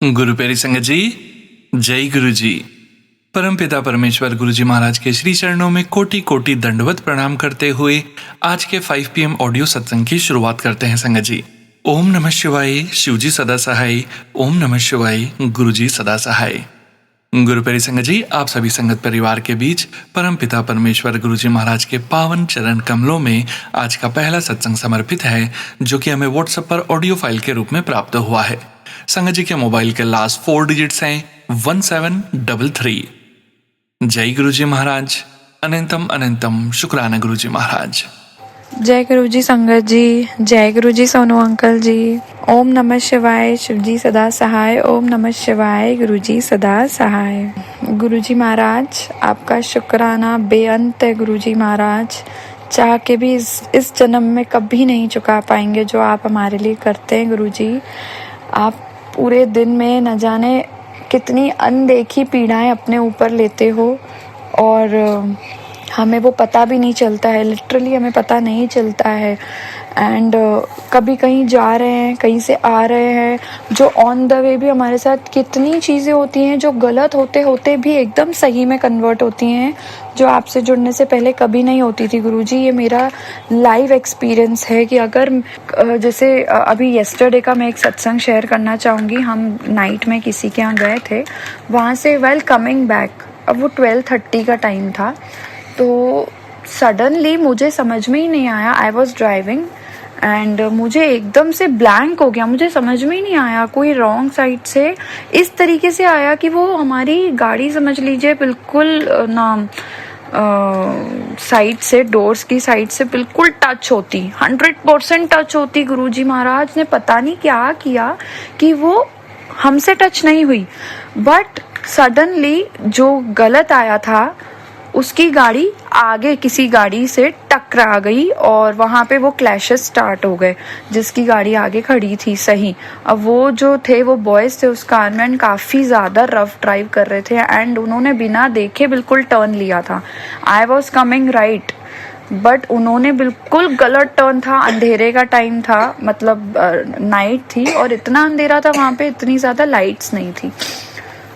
गुरु प्यारी संगत जी, जय गुरु जी। परमपिता परमेश्वर गुरु जी महाराज के श्री चरणों में कोटि कोटि दंडवत प्रणाम करते हुए आज के 5 PM ऑडियो सत्संग की शुरुआत करते हैं संगत जी। ओम नमः शिवाय, शिव जी सदा सहाय। ओम नमः शिवाय, गुरु जी सदा सहाय। गुरु प्यारी संगत जी, आप सभी संगत परिवार के बीच परमपिता परमेश्वर गुरु जी महाराज के पावन चरण कमलों में आज का पहला सत्संग समर्पित है, जो कि हमें व्हाट्सएप पर ऑडियो फाइल के रूप में प्राप्त हुआ है। संगत जी के मोबाइल के लास्ट 4 डिजिट्स हैं 1733। जय गुरु जी महाराज, अनंतम अनंतम शुक्राना गुरु जी महाराज। जय गुरु जी संगत जी, जय गुरु जी सोनू अंकल जी। ओम नमः शिवाय, शिव जी सदा सहाय। ओम नमः शिवाय, गुरु जी सदा सहाय। गुरु जी महाराज, आपका शुक्राना बेअंत है। गुरु जी महाराज, चाह के भी इस जन्म में कभी नहीं चुका पाएंगे जो आप हमारे लिए करते हैं। गुरु जी, आप पूरे दिन में न जाने कितनी अनदेखी पीड़ाएं अपने ऊपर लेते हो और हमें वो पता भी नहीं चलता है। लिटरली हमें पता नहीं चलता है। एंड कभी कहीं जा रहे हैं, कहीं से आ रहे हैं, जो ऑन द वे भी हमारे साथ कितनी चीज़ें होती हैं जो गलत होते होते भी एकदम सही में कन्वर्ट होती हैं, जो आपसे जुड़ने से पहले कभी नहीं होती थी। गुरुजी, ये मेरा लाइव एक्सपीरियंस है कि अगर जैसे अभी येस्टरडे का मैं एक सत्संग शेयर करना चाहूँगी। हम नाइट में किसी के यहाँ गए थे, वहाँ से वेल कमिंग बैक, अब वो 12:30 का टाइम था, तो सडनली मुझे समझ में ही नहीं आया। आई वॉज ड्राइविंग एंड मुझे एकदम से ब्लैंक हो गया। मुझे समझ में ही नहीं आया, कोई रॉन्ग साइड से इस तरीके से आया कि वो हमारी गाड़ी समझ लीजिए बिल्कुल ना साइड से, डोर्स की साइड से बिल्कुल टच होती, 100% टच होती। गुरुजी महाराज ने पता नहीं क्या किया कि वो हमसे टच नहीं हुई, बट सडनली जो गलत आया था उसकी गाड़ी आगे किसी गाड़ी से टकरा गई और वहाँ पे वो क्लैशेस स्टार्ट हो गए। जिसकी गाड़ी आगे खड़ी थी सही, अब वो जो थे वो बॉयज़ थे उस कार में, काफ़ी ज़्यादा रफ ड्राइव कर रहे थे एंड उन्होंने बिना देखे बिल्कुल टर्न लिया था। I was coming right, but उन्होंने बिल्कुल गलत टर्न था। अंधेरे का टाइम था, मतलब नाइट थी और इतना अंधेरा था वहाँ पे, इतनी ज़्यादा लाइट्स नहीं थी।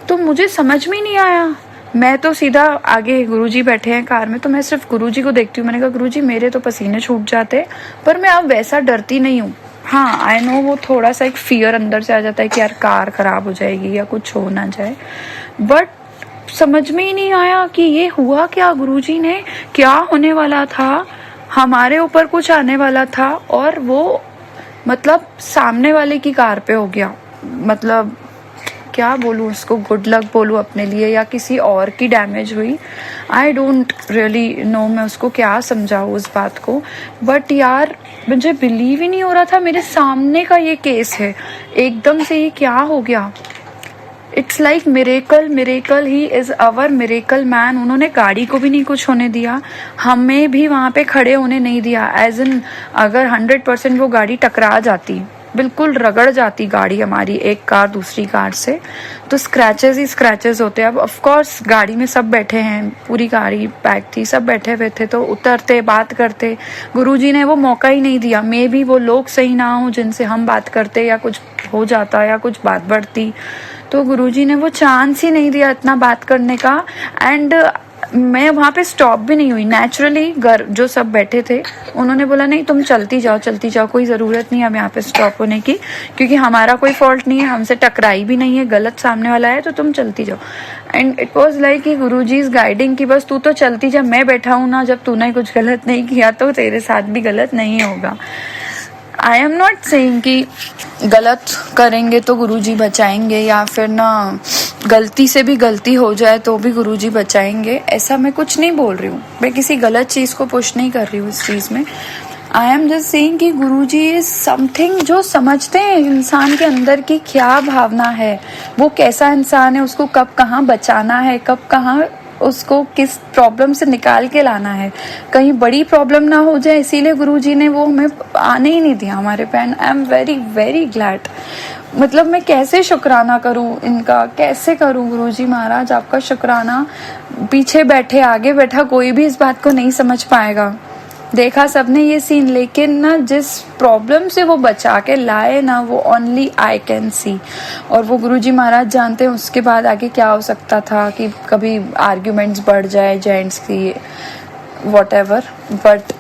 तो मुझे समझ में नहीं आया। मैं तो सीधा आगे, गुरुजी बैठे हैं कार में, तो मैं सिर्फ गुरुजी को देखती हूँ। मैंने कहा गुरुजी मेरे तो पसीने छूट जाते, पर मैं अब वैसा डरती नहीं हूँ। हाँ, आई नो वो थोड़ा सा एक फियर अंदर से आ जाता है कि यार कार खराब हो जाएगी या कुछ हो ना जाए, बट समझ में ही नहीं आया कि ये हुआ क्या। गुरुजी ने क्या होने वाला था, हमारे ऊपर कुछ आने वाला था और वो मतलब सामने वाले की कार पे हो गया। मतलब क्या बोलूँ उसको, गुड लक बोलूँ अपने लिए या किसी और की डैमेज हुई। आई डोंट रियली नो मैं उसको क्या समझाऊँ उस बात को, बट यार मुझे बिलीव ही नहीं हो रहा था मेरे सामने का ये केस है। एकदम से ये क्या हो गया। It's like miracle, miracle he is our miracle man. उन्होंने गाड़ी को भी नहीं कुछ होने दिया, हमें भी वहाँ पे खड़े होने नहीं दिया। एज इन अगर 100% वो गाड़ी टकरा जाती, बिल्कुल रगड़ जाती गाड़ी हमारी, एक कार दूसरी कार से, तो स्क्रैचेस ही स्क्रैचेस होते। अब ऑफ कोर्स गाड़ी में सब बैठे हैं, पूरी गाड़ी पैक थी, सब बैठे हुए थे, तो उतरते बात करते। गुरुजी ने वो मौका ही नहीं दिया। मे भी वो लोग सही ना हो जिनसे हम बात करते, या कुछ हो जाता या कुछ बात बढ़ती, तो गुरुजी ने वो चांस ही नहीं दिया इतना बात करने का। एंड मैं वहाँ पे स्टॉप भी नहीं हुई। नेचुरली घर जो सब बैठे थे उन्होंने बोला नहीं तुम चलती जाओ, कोई ज़रूरत नहीं है हम यहाँ पे स्टॉप होने की, क्योंकि हमारा कोई फॉल्ट नहीं है, हमसे टकराई भी नहीं है, गलत सामने वाला है, तो तुम चलती जाओ। एंड इट वॉज लाइक कि गुरुजी इज गाइडिंग कि बस तू तो चलती जा, मैं बैठा हूँ ना, जब तूने कुछ गलत नहीं किया तो तेरे साथ भी गलत नहीं होगा। आई एम नॉट सेइंग कि गलत करेंगे तो गुरुजी बचाएंगे, या फिर ना गलती से भी गलती हो जाए तो भी गुरुजी बचाएंगे, ऐसा मैं कुछ नहीं बोल रही हूँ। मैं किसी गलत चीज़ को पुश नहीं कर रही हूँ इस चीज़ में। आई एम जस्ट सेइंग कि गुरुजी इज समथिंग जो समझते हैं इंसान के अंदर की क्या भावना है, वो कैसा इंसान है, उसको कब कहाँ बचाना है, कब कहाँ उसको किस प्रॉब्लम से निकाल के लाना है, कहीं बड़ी प्रॉब्लम ना हो जाए। इसीलिए गुरुजी ने वो हमें आने ही नहीं दिया हमारे पे। And I am very very glad. मतलब मैं कैसे शुक्राना करूं इनका, कैसे करूं गुरुजी महाराज आपका शुक्राना। पीछे बैठे आगे बैठा कोई भी इस बात को नहीं समझ पाएगा देखा सबने ये सीन, लेकिन ना जिस प्रॉब्लम से वो बचा के लाए ना, वो ओनली आई कैन सी। और वो गुरुजी महाराज जानते हैं उसके बाद आगे क्या हो सकता था, कि कभी आर्ग्यूमेंट्स बढ़ जाए जेंट्स की, वॉट। बट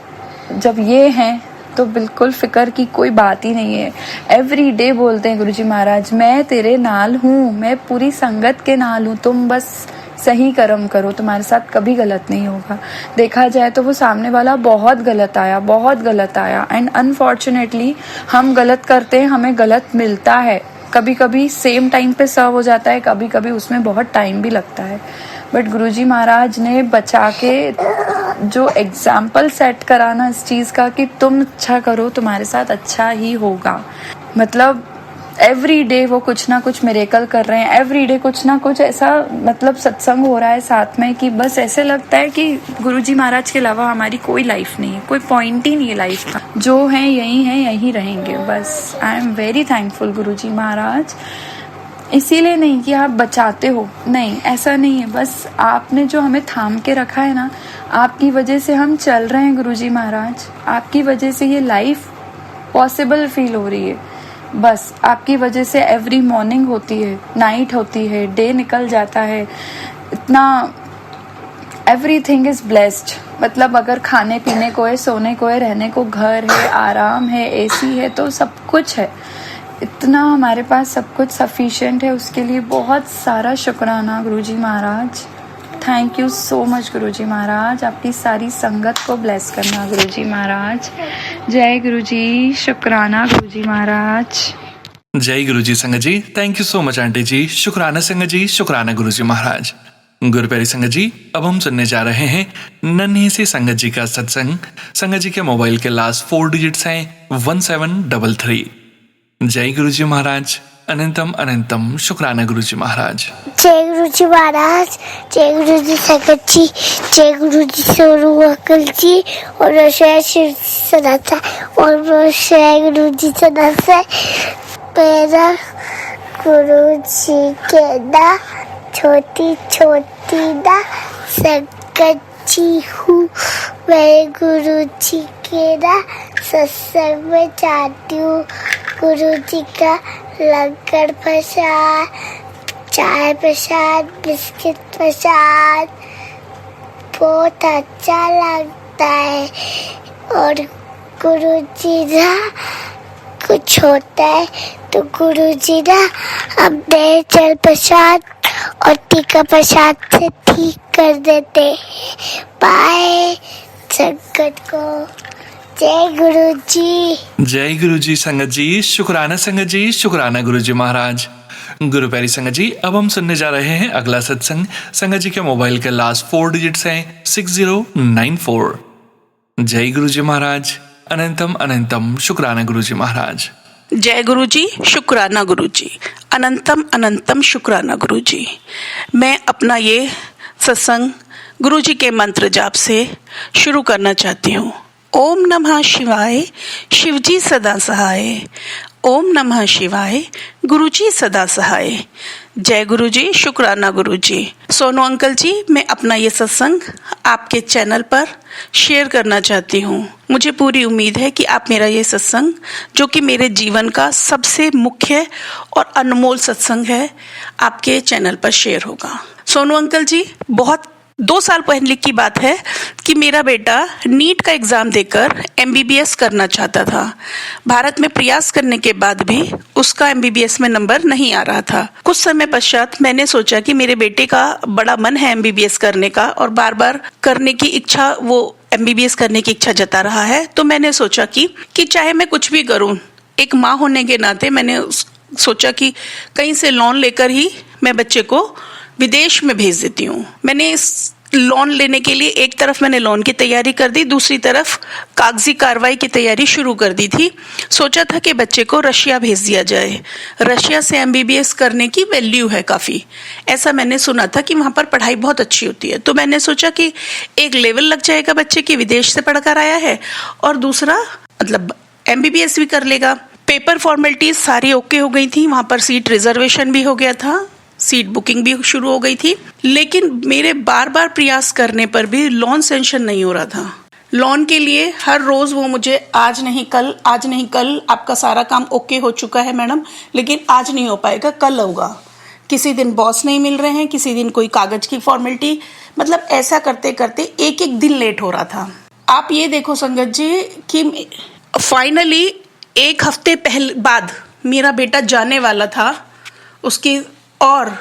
जब ये हैं तो बिल्कुल फिक्र की कोई बात ही नहीं है। एवरी डे बोलते हैं गुरुजी महाराज, मैं तेरे नाल हूँ, मैं पूरी संगत के नाल हूँ, तुम बस सही कर्म करो, तुम्हारे साथ कभी गलत नहीं होगा। देखा जाए तो वो सामने वाला बहुत गलत आया एंड अनफॉर्चुनेटली हम गलत करते हैं, हमें गलत मिलता है। कभी कभी सेम टाइम पे सर्व हो जाता है, कभी कभी उसमें बहुत टाइम भी लगता है। बट गुरुजी महाराज ने बचा के जो एग्जाम्पल सेट कराना इस चीज़ का कि तुम अच्छा करो, तुम्हारे साथ अच्छा ही होगा। मतलब एवरी डे वो कुछ ना कुछ मिरेकल कर रहे हैं, एवरी डे कुछ ना कुछ ऐसा मतलब सत्संग हो रहा है साथ में कि बस ऐसे लगता है कि गुरुजी महाराज के अलावा हमारी कोई लाइफ नहीं है, कोई पॉइंट ही नहीं है लाइफ का। जो है यहीं रहेंगे बस। आई एम वेरी थैंकफुल गुरुजी महाराज। इसीलिए नहीं कि आप बचाते हो, नहीं, ऐसा नहीं है। बस आपने जो हमें थाम के रखा है ना, आपकी वजह से हम चल रहे हैं गुरुजी महाराज। आपकी वजह से ये लाइफ पॉसिबल फील हो रही है। बस आपकी वजह से एवरी मॉर्निंग होती है, नाइट होती है, डे निकल जाता है। इतना एवरीथिंग इज ब्लेस्ड। मतलब अगर खाने पीने को है, सोने को है, रहने को घर है, आराम है, एसी है, तो सब कुछ है। इतना हमारे पास सब कुछ सफिशिएंट है, उसके लिए बहुत सारा शुक्राना गुरुजी महाराज। थैंक यू सो मच गुरुजी महाराज। आपकी सारी संगत को ब्लेस करना गुरुजी महाराज। जय गुरुजी, शुक्राना गुरुजी महाराज। जय गुरुजी संगत जी। Thank you so much aunty जी। शुक्राना संगत जी, शुक्राना गुरुजी महाराज। गुरु प्यारी संगत जी, अब हम सुनने जा रहे हैं नन्ही सी संगत जी का सत्संग। संगत जी के मोबाइल के लास्ट 4 डिजिट्स हैं 1733। जय गुरुजी महाराज। अनंतम अनंतम शुक्राना गुरुजी महाराज। जय गुरुजी महाराज, जय गुरुजी संगत जी, जय गुरुजी सोनू अंकल जी और शिव सदस्य और गुरुजी सदस्य। मेरा गुरुजी के ना छोटी छोटी ना संगत जी हूँ। मैं गुरुजी के ना सत्संग में जाती हूँ। गुरुजी का लंगर प्रसाद, चाय प्रसाद, बिस्किट प्रसाद बहुत अच्छा लगता है। और गुरुजी ना कुछ होता है तो गुरुजी ना अपने जल प्रसाद और टीका प्रसाद से ठीक कर देते हैं। बाय संगत को। जय गुरुजी। जय गुरुजी संगत जी, शुक्राना संगत जी, शुक्राना गुरुजी महाराज। गुरु प्यारी संगत जी, अब हम सुनने जा रहे हैं अगला सत्संग। संगत जी के मोबाइल के लास्ट 4 डिजिट्स हैं 6094। जय गुरुजी महाराज। अनंतम अनंतम शुक्राना गुरुजी महाराज। जय गुरुजी, शुक्राना गुरुजी। अनंतम अनंतम शुक्राना गुरुजी। मैं अपना ये सत्संग गुरुजी के मंत्र जाप से शुरू करना चाहती हूँ। ओम नमः शिवाय, शिवजी सदा सहाय। ओम नमः शिवाय, गुरुजी सदा सहाय। जय गुरुजी, शुक्राना गुरुजी। सोनू अंकल जी, मैं अपना ये सत्संग आपके चैनल पर शेयर करना चाहती हूँ। मुझे पूरी उम्मीद है कि आप मेरा ये सत्संग, जो कि मेरे जीवन का सबसे मुख्य और अनमोल सत्संग है, आपके चैनल पर शेयर होगा। सोनू अंकल जी, बहुत 2 साल पहले की बात है कि मेरा बेटा नीट का एग्ज़ाम देकर MBBS करना चाहता था। भारत में प्रयास करने के बाद भी उसका MBBS में नंबर नहीं आ रहा था। कुछ समय पश्चात मैंने सोचा कि मेरे बेटे का बड़ा मन है MBBS करने का और बार बार करने की इच्छा, वो MBBS करने की इच्छा जता रहा है। तो मैंने सोचा कि चाहे मैं कुछ भी करूँ, एक माँ होने के नाते मैंने सोचा कि कहीं से लोन लेकर ही मैं बच्चे को विदेश में भेज देती हूँ। मैंने इस लोन लेने के लिए एक तरफ मैंने लोन की तैयारी कर दी, दूसरी तरफ कागजी कार्रवाई की तैयारी शुरू कर दी थी। सोचा था कि बच्चे को रशिया भेज दिया जाए। रशिया से MBBS करने की वैल्यू है काफ़ी, ऐसा मैंने सुना था कि वहाँ पर पढ़ाई बहुत अच्छी होती है। तो मैंने सोचा कि एक लेवल लग जाएगा बच्चे की, विदेश से पढ़कर आया है, और दूसरा मतलब MBBS भी कर लेगा। पेपर फॉर्मेलिटीज सारी ओके हो गई थी, वहाँ पर सीट रिजर्वेशन भी हो गया था, सीट बुकिंग भी शुरू हो गई थी। लेकिन मेरे बार बार प्रयास करने पर भी लोन सैंक्शन नहीं हो रहा था। लोन के लिए हर रोज़ वो मुझे आज नहीं कल आपका सारा काम ओके हो चुका है मैडम, लेकिन आज नहीं हो पाएगा, कल होगा। किसी दिन बॉस नहीं मिल रहे हैं, किसी दिन कोई कागज की फॉर्मेलिटी, मतलब ऐसा करते करते एक एक दिन लेट हो रहा था। आप ये देखो संगत जी कि फाइनली एक हफ्ते पहले बाद मेरा बेटा जाने वाला था उसकी, और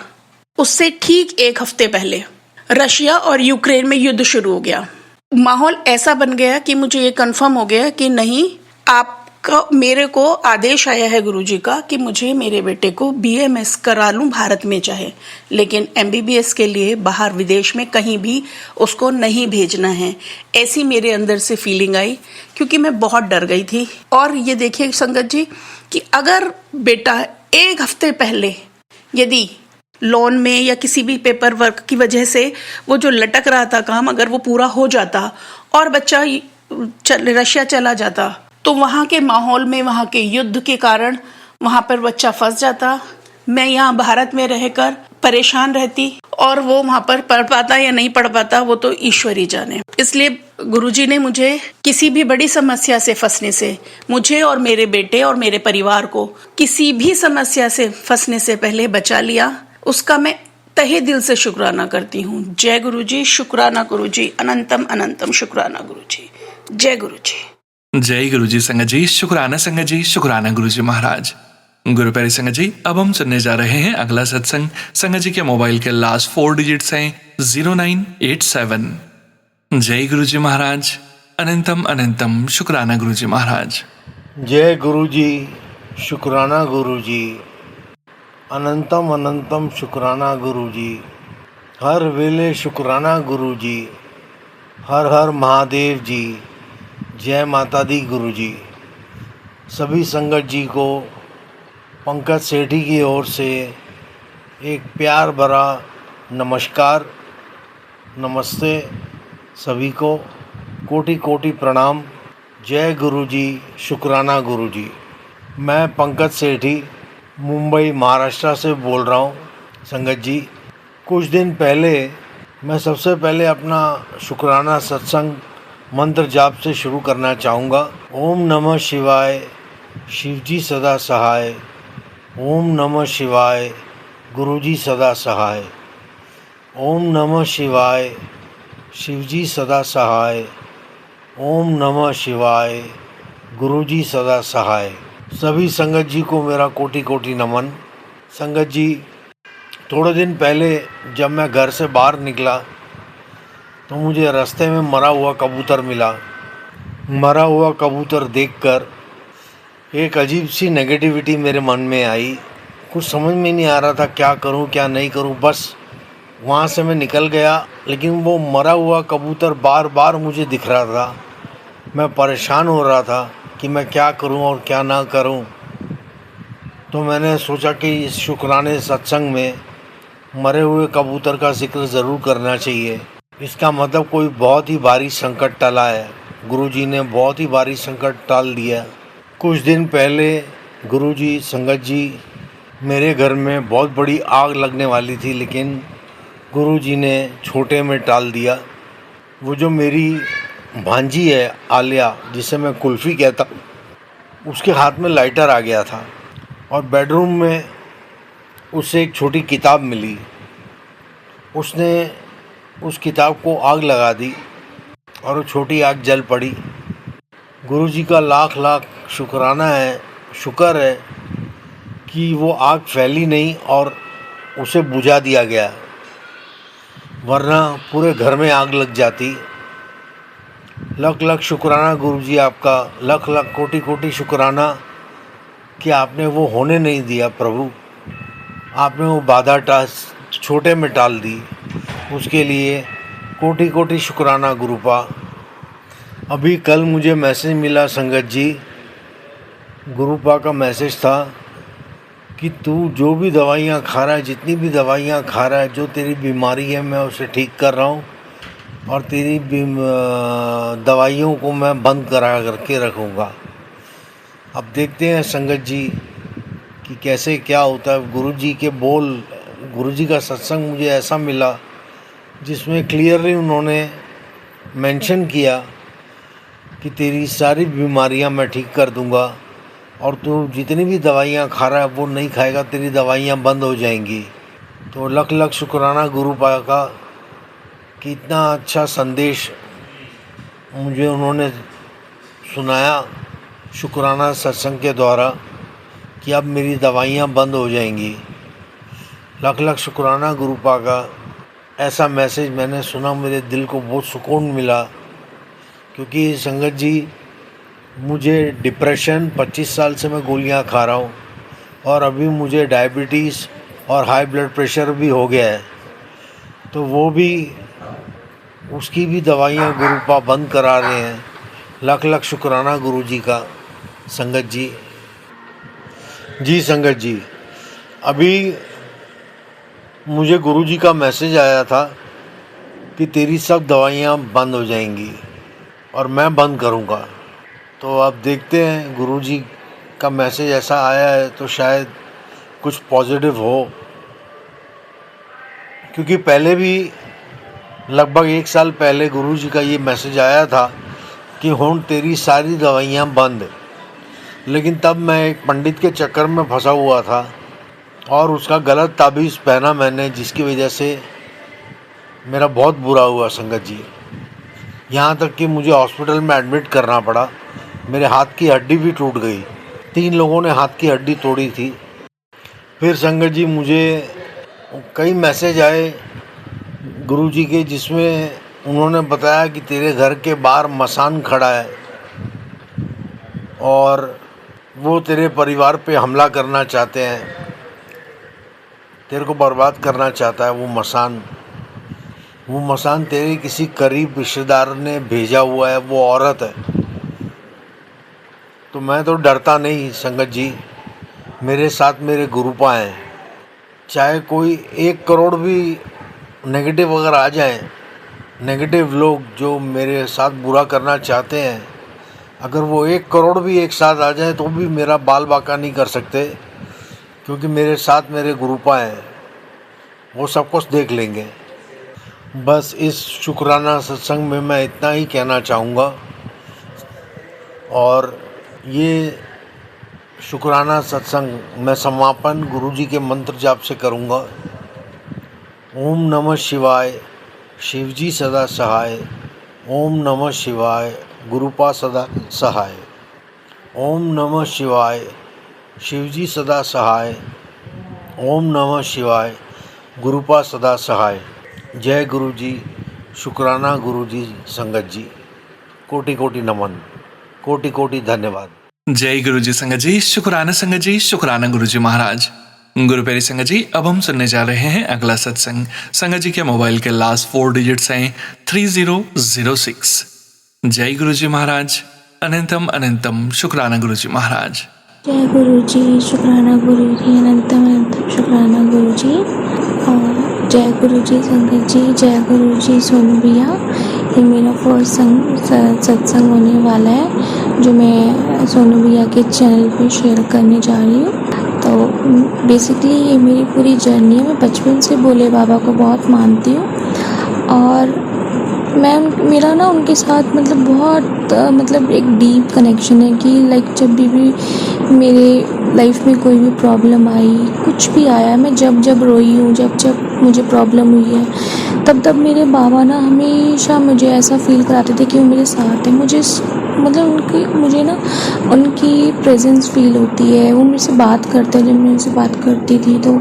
उससे ठीक एक हफ्ते पहले रशिया और यूक्रेन में युद्ध शुरू हो गया। माहौल ऐसा बन गया कि मुझे ये कंफर्म हो गया कि नहीं, आपका मेरे को आदेश आया है गुरुजी का कि मुझे मेरे बेटे को BMS करा लूं भारत में चाहे, लेकिन MBBS के लिए बाहर विदेश में कहीं भी उसको नहीं भेजना है। ऐसी मेरे अंदर से फीलिंग आई क्योंकि मैं बहुत डर गई थी। और ये देखिए संगत जी कि अगर बेटा एक हफ्ते पहले यदि लोन में या किसी भी पेपर वर्क की वजह से वो जो लटक रहा था काम, अगर वो पूरा हो जाता और बच्चा रशिया चला जाता तो वहाँ के माहौल में, वहाँ के युद्ध के कारण वहाँ पर बच्चा फंस जाता। मैं यहाँ भारत में रहकर परेशान रहती और वो वहाँ पर पढ़ पाता या नहीं पढ़ पाता वो तो ईश्वर ही जाने। इसलिए गुरुजी ने मुझे किसी भी बड़ी समस्या से फंसने से, मुझे और मेरे बेटे और मेरे परिवार को किसी भी समस्या से फंसने से पहले बचा लिया। उसका मैं तहे दिल से शुक्राना करती हूँ। जय गुरुजी, शुक्राना गुरुजी, अनंतम अनंतम शुक्राना गुरुजी। जय गुरुजी। जय गुरुजी संगत जी, शुक्राना संगत जी, शुक्राना गुरुजी महाराज। गुरु प्यारे संगत जी, अब हम सुनने जा रहे हैं अगला सत्संग। संगत जी के मोबाइल के लास्ट 4 डिजिट्स हैं 0987। जय गुरुजी महाराज, अनंतम अनंतम शुक्राना गुरुजी महाराज। जय गुरुजी, शुक्राना गुरुजी, अनंतम अनंतम शुक्राना गुरुजी, हर वेले शुक्राना गुरुजी, हर हर महादेव जी, जय माता दी गुरुजी। सभी संगत जी को पंकज सेठी की ओर से एक प्यार भरा नमस्कार, नमस्ते। सभी को कोटि कोटि प्रणाम। जय गुरुजी, शुक्राना गुरुजी। मैं पंकज सेठी मुंबई महाराष्ट्र से बोल रहा हूँ। संगत जी, कुछ दिन पहले मैं सबसे पहले अपना शुक्राना सत्संग मंत्र जाप से शुरू करना चाहूँगा। ओम नमः शिवाय, शिवजी सदा सहाय। ओम नमः शिवाय, गुरुजी सदा सहाय। ओम नमः शिवाय, शिवजी सदा सहाय। ओम नमः शिवाय, गुरुजी सदा सहाय। सभी संगत जी को मेरा कोटि कोटि नमन। संगत जी, थोड़े दिन पहले जब मैं घर से बाहर निकला तो मुझे रास्ते में मरा हुआ कबूतर मिला। मरा हुआ कबूतर देखकर एक अजीब सी नेगेटिविटी मेरे मन में आई। कुछ समझ में नहीं आ रहा था क्या करूं क्या नहीं करूं। बस वहाँ से मैं निकल गया, लेकिन वो मरा हुआ कबूतर बार बार मुझे दिख रहा था। मैं परेशान हो रहा था कि मैं क्या करूं और क्या ना करूं। तो मैंने सोचा कि इस शुक्राने सत्संग में मरे हुए कबूतर का जिक्र ज़रूर करना चाहिए। इसका मतलब कोई बहुत ही भारी संकट टला है। गुरुजी ने बहुत ही भारी संकट टाल दिया। कुछ दिन पहले गुरुजी, संगत जी, मेरे घर में बहुत बड़ी आग लगने वाली थी, लेकिन गुरुजी ने छोटे में टाल दिया। वो जो मेरी भांजी है आलिया, जिसे मैं कुल्फ़ी कहता, उसके हाथ में लाइटर आ गया था और बेडरूम में उसे एक छोटी किताब मिली। उसने उस किताब को आग लगा दी और वो छोटी आग जल पड़ी। गुरुजी का लाख लाख शुक्राना है, शुक्र है कि वो आग फैली नहीं और उसे बुझा दिया गया, वरना पूरे घर में आग लग जाती। लख लख शुक्राना गुरुजी आपका, लख लख कोटि कोटि शुक्राना कि आपने वो होने नहीं दिया प्रभु। आपने वो बाधा छोटे में टाल दी। उसके लिए कोटि कोटि शुक्राना गुरुपा। अभी कल मुझे मैसेज मिला संगत जी, गुरुपा का मैसेज था कि तू जो भी दवाइयाँ खा रहा है, जितनी भी दवाइयाँ खा रहा है, जो तेरी बीमारी है मैं उसे ठीक कर रहा हूँ और तेरी दवाइयों को मैं बंद करा करके रखूँगा। अब देखते हैं संगत जी कि कैसे क्या होता है। गुरुजी के बोल, गुरुजी का सत्संग मुझे ऐसा मिला जिसमें क्लियरली उन्होंने मेंशन किया कि तेरी सारी बीमारियां मैं ठीक कर दूंगा और तू जितनी भी दवाइयां खा रहा है वो नहीं खाएगा, तेरी दवाइयां बंद हो जाएंगी। तो लख लख शुक्राना गुरु पाया का कि इतना अच्छा संदेश मुझे उन्होंने सुनाया शुक्राना सत्संग के द्वारा कि अब मेरी दवाइयां बंद हो जाएंगी। लख लख शुक्राना गुरु पा का ऐसा मैसेज मैंने सुना, मेरे दिल को बहुत सुकून मिला। क्योंकि संगत जी, मुझे डिप्रेशन 25 साल से मैं गोलियां खा रहा हूँ और अभी मुझे डायबिटीज़ और हाई ब्लड प्रेशर भी हो गया है। तो वो भी, उसकी भी दवाइयाँ गुरुपा बंद करा रहे हैं। लाख लाख शुक्राना गुरु जी का संगत जी। जी संगत जी, अभी मुझे गुरु जी का मैसेज आया था कि तेरी सब दवाइयाँ बंद हो जाएंगी और मैं बंद करूँगा। तो अब देखते हैं, गुरु जी का मैसेज ऐसा आया है तो शायद कुछ पॉजिटिव हो। क्योंकि पहले भी लगभग 1 साल पहले गुरु जी का ये मैसेज आया था कि हुण तेरी सारी दवाइयाँ बंद। लेकिन तब मैं एक पंडित के चक्कर में फंसा हुआ था और उसका गलत ताबीज़ पहना मैंने, जिसकी वजह से मेरा बहुत बुरा हुआ संगत जी। यहाँ तक कि मुझे हॉस्पिटल में एडमिट करना पड़ा। मेरे हाथ की हड्डी भी टूट गई। 3 लोगों ने हाथ की हड्डी तोड़ी थी। फिर संगत जी, मुझे कई मैसेज आए गुरु जी के, जिसमें उन्होंने बताया कि तेरे घर के बाहर मसान खड़ा है और वो तेरे परिवार पे हमला करना चाहते हैं, तेरे को बर्बाद करना चाहता है। वो मसान तेरे किसी करीब रिश्तेदार ने भेजा हुआ है, वो औरत है। तो मैं तो डरता नहीं संगत जी, मेरे साथ मेरे गुरुपा हैं। चाहे कोई 1 करोड़ भी नेगेटिव अगर आ जाए, नेगेटिव लोग जो मेरे साथ बुरा करना चाहते हैं, अगर वो 1 करोड़ भी एक साथ आ जाए तो भी मेरा बाल बाका नहीं कर सकते। क्योंकि मेरे साथ मेरे गुरुपा हैं, वो सब कुछ देख लेंगे। बस इस शुक्राना सत्संग में मैं इतना ही कहना चाहूँगा। और ये शुक्राना सत्संग मैं समापन गुरु जी के मंत्र जाप से करूँगा। ओम नमः शिवाय, शिवजी सदा सहाय। ओम नमः शिवाय, गुरुपा सदा सहाय। ओम नमः शिवाय, शिवजी सदा सहाय। ओम नमः शिवाय, गुरुपा सदा सहाय। जय गुरु जी, शुक्राना गुरु जी संगत जी। कोटि कोटि नमन, कोटि कोटि धन्यवाद। जय गुरु जी संगत जी, शुक्राना संगत जी, शुक्राना गुरु जी महाराज। गुरु प्यारे संगत जी, अब हम सुनने जा रहे हैं अगला सत्संग। संगत जी के मोबाइल के लास्ट 4 डिजिट्स हैं 3006। जय गुरु जी महाराज, अनंतम अनंतम शुक्राना गुरु जी महाराज। जय गुरु जी, शुक्राना गुरु जी, अनंतम अनंतम शुक्राना गुरु जी। और जय गुरु जी संगत जी, जय गुरु जी सोनू भैया। ये मेरा फर्स्ट सत्संग होने वाला है जो मैं सोनू भैया के चैनल पे शेयर करने जा रही हूँ। तो बेसिकली ये मेरी पूरी जर्नी है। मैं बचपन से भोले बाबा को बहुत मानती हूँ और मेरा ना उनके साथ मतलब बहुत एक डीप कनेक्शन है कि लाइक जब भी मेरे लाइफ में कोई भी प्रॉब्लम आई, कुछ भी आया, मैं जब रोई हूँ, जब मुझे प्रॉब्लम हुई है, तब मेरे बाबा ना हमेशा मुझे ऐसा फील कराते थे कि वो मेरे साथ है। मुझे ना उनकी प्रेजेंस फील होती है। वो मेरे से बात करते हैं, जब मैं उनसे बात करती थी तो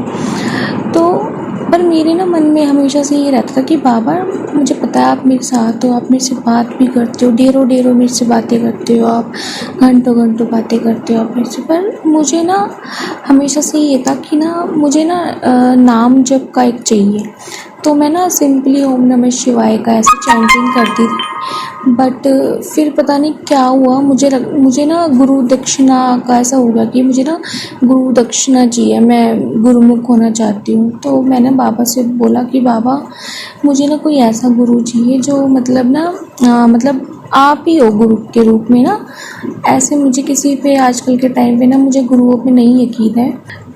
पर मेरे ना मन में हमेशा से ये रहता था कि बाबा, मुझे पता है आप मेरे साथ हो, आप मेरे से बात भी करते हो, ढेरों मेरे से बातें करते हो, आप घंटों बातें करते हो आप मेरे से। पर मुझे ना हमेशा से ये था कि ना मुझे ना नाम जप का एक चाहिए। तो मैं ना सिंपली ओम नमः शिवाय का ऐसे चैंटिंग करती थी। बट फिर पता नहीं क्या हुआ, मुझे ना गुरु दक्षिणा का ऐसा हो गया कि मुझे ना गुरु दक्षिणा चाहिए, मैं गुरुमुख होना चाहती हूँ। तो मैंने बाबा से बोला कि बाबा, मुझे ना कोई ऐसा गुरु चाहिए जो मतलब आप ही हो गुरु के रूप में ना। ऐसे मुझे किसी पे आजकल के टाइम पे ना मुझे गुरुओं पे नहीं यकीन है,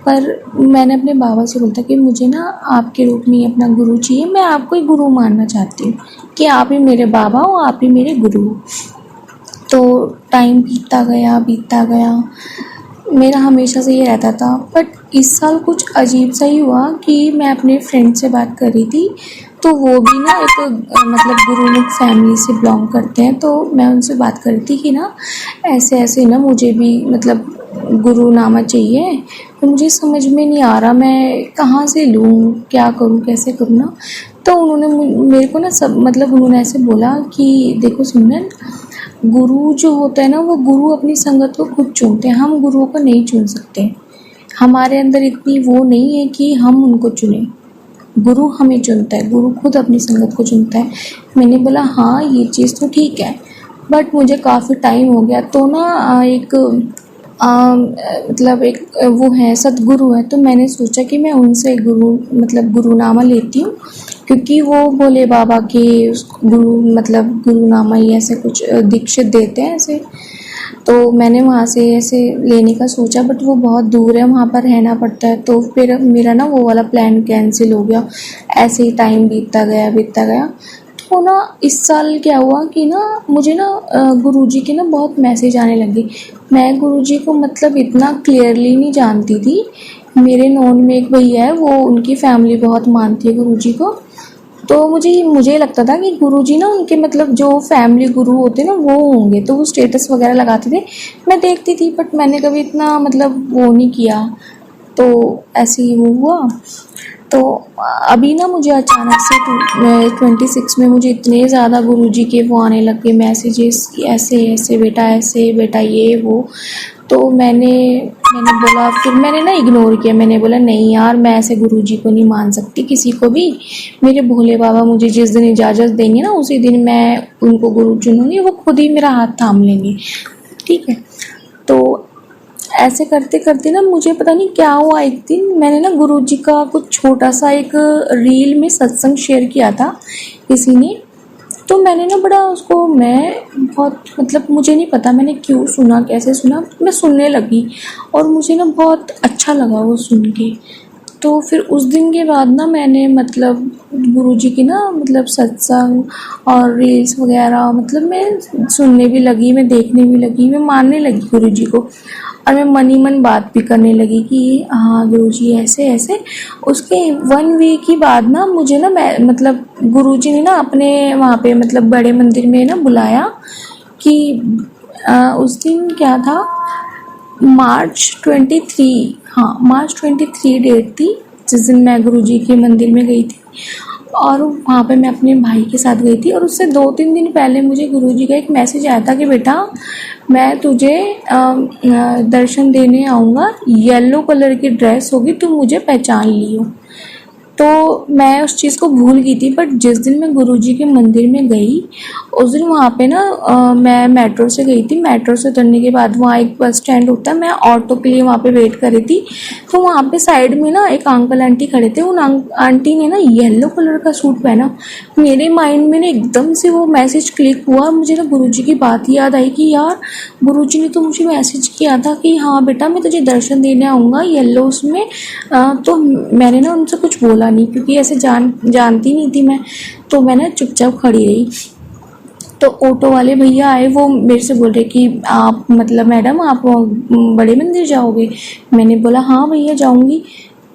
पर मैंने अपने बाबा से बोला कि मुझे ना आपके रूप में अपना गुरु चाहिए। मैं आपको ही गुरु मानना चाहती हूँ कि आप ही मेरे बाबा हो, आप ही मेरे गुरु हो। तो टाइम बीतता गया, मेरा हमेशा से ये रहता था। बट इस साल कुछ अजीब सा ही हुआ कि मैं अपने फ्रेंड से बात कर रही थी, तो वो भी ना एक मतलब गुरुमुख फैमिली से बिलोंग करते हैं। तो मैं उनसे बात कर रही थी कि ना ऐसे ऐसे ना मुझे भी मतलब गुरुनामा चाहिए, तो मुझे समझ में नहीं आ रहा मैं कहाँ से लूँ, क्या करूँ, कैसे करूँ ना। तो उन्होंने मेरे को ना सब मतलब उन्होंने ऐसे बोला कि देखो सिमरन, गुरु जो होता है ना, वो गुरु अपनी संगत को खुद चुनते हैं, हम गुरुओं को नहीं चुन सकते। हमारे अंदर इतनी वो नहीं है कि हम उनको चुने, गुरु हमें चुनता है, गुरु खुद अपनी संगत को चुनता है। मैंने बोला हाँ ये चीज़ तो ठीक है, बट मुझे काफ़ी टाइम हो गया। तो ना एक मतलब एक वो है सतगुरु है, तो मैंने सोचा कि मैं उनसे मतलब गुरुनामा लेती हूँ, क्योंकि वो भोले बाबा के गुरु मतलब गुरुनामा ही ऐसे कुछ दीक्षित देते हैं ऐसे। तो मैंने वहाँ से ऐसे लेने का सोचा, बट वो बहुत दूर है, वहाँ पर रहना पड़ता है। तो फिर मेरा ना वो वाला प्लान कैंसिल हो गया। ऐसे ही टाइम बीतता गया। तो ना इस साल क्या हुआ कि ना मुझे ना गुरुजी के ना बहुत मैसेज आने लगे। मैं गुरुजी को मतलब इतना क्लियरली नहीं जानती थी। मेरे नॉन में एक भैया है, वो उनकी फैमिली बहुत मानती है गुरुजी को। तो मुझे लगता था कि गुरुजी ना उनके मतलब जो फैमिली गुरु होते ना वो होंगे, तो वो स्टेटस वगैरह लगाते थे, मैं देखती थी, बट मैंने कभी इतना मतलब वो नहीं किया। तो ऐसे ही वो हुआ। तो अभी ना मुझे अचानक से 26 में मुझे इतने ज़्यादा गुरुजी के वो आने लग गए मैसेजेस कि ऐसे ऐसे बेटा ये वो। तो मैंने बोला, फिर मैंने ना इग्नोर किया। मैंने बोला नहीं यार, मैं ऐसे गुरुजी को नहीं मान सकती किसी को भी। मेरे भोले बाबा मुझे जिस दिन इजाज़त देंगे ना, उसी दिन मैं उनको गुरु चुनूँगी, वो खुद ही मेरा हाथ थाम लेंगे, ठीक है। तो ऐसे करते करते ना मुझे पता नहीं क्या हुआ, एक दिन मैंने ना गुरुजी का कुछ छोटा सा एक रील में सत्संग शेयर किया था किसी ने। तो मैंने ना बड़ा उसको, मैं बहुत मतलब मुझे नहीं पता मैंने क्यों सुना, कैसे सुना, मैं सुनने लगी और मुझे ना बहुत अच्छा लगा वो सुन के। तो फिर उस दिन के बाद ना मैंने मतलब गुरुजी की ना मतलब सत्संग और रील्स वगैरह मतलब मैं सुनने भी लगी, मैं देखने भी लगी, मैं मानने लगी गुरुजी को। और मैं मन ही मन बात भी करने लगी कि हाँ गुरुजी ऐसे ऐसे। उसके 1 वीक के बाद ना मुझे ना मैं मतलब गुरुजी ने ना अपने वहाँ पे मतलब बड़े मंदिर में ना बुलाया कि उस दिन क्या था, मार्च 23, हाँ मार्च 23 डेट थी जिस दिन मैं गुरुजी के मंदिर में गई थी। और वहाँ पे मैं अपने भाई के साथ गई थी, और उससे 2-3 दिन पहले मुझे गुरुजी का एक मैसेज आया था कि बेटा मैं तुझे दर्शन देने आऊँगा, येलो कलर की ड्रेस होगी, तुम मुझे पहचान लियो। तो मैं उस चीज़ को भूल गई थी। बट जिस दिन मैं गुरुजी के मंदिर में गई, उस दिन वहाँ पे ना मैं मेट्रो से गई थी। मेट्रो से उतरने के बाद वहाँ एक बस स्टैंड होता है, मैं ऑटो के लिए वहाँ पे वेट कर रही थी। तो वहाँ पे साइड में ना एक अंकल आंटी खड़े थे। उन आंटी ने ना येलो कलर का सूट पहना। मेरे माइंड में ना एकदम से वो मैसेज क्लिक हुआ, मुझे ना गुरुजी की बात याद आई कि यार गुरुजी ने तो मुझे मैसेज किया था कि हाँ बेटा मैं तुझे दर्शन देने आऊँगा येलो उसमें। तो मैंने ना उनसे कुछ बोला नहीं, क्योंकि ऐसे जानती नहीं थी मैं। तो मैं ना चुपचाप खड़ी रही। तो ऑटो वाले भैया आए, वो मेरे से बोल रहे कि आप मतलब मैडम आप बड़े मंदिर जाओगे। मैंने बोला हाँ भैया जाऊंगी।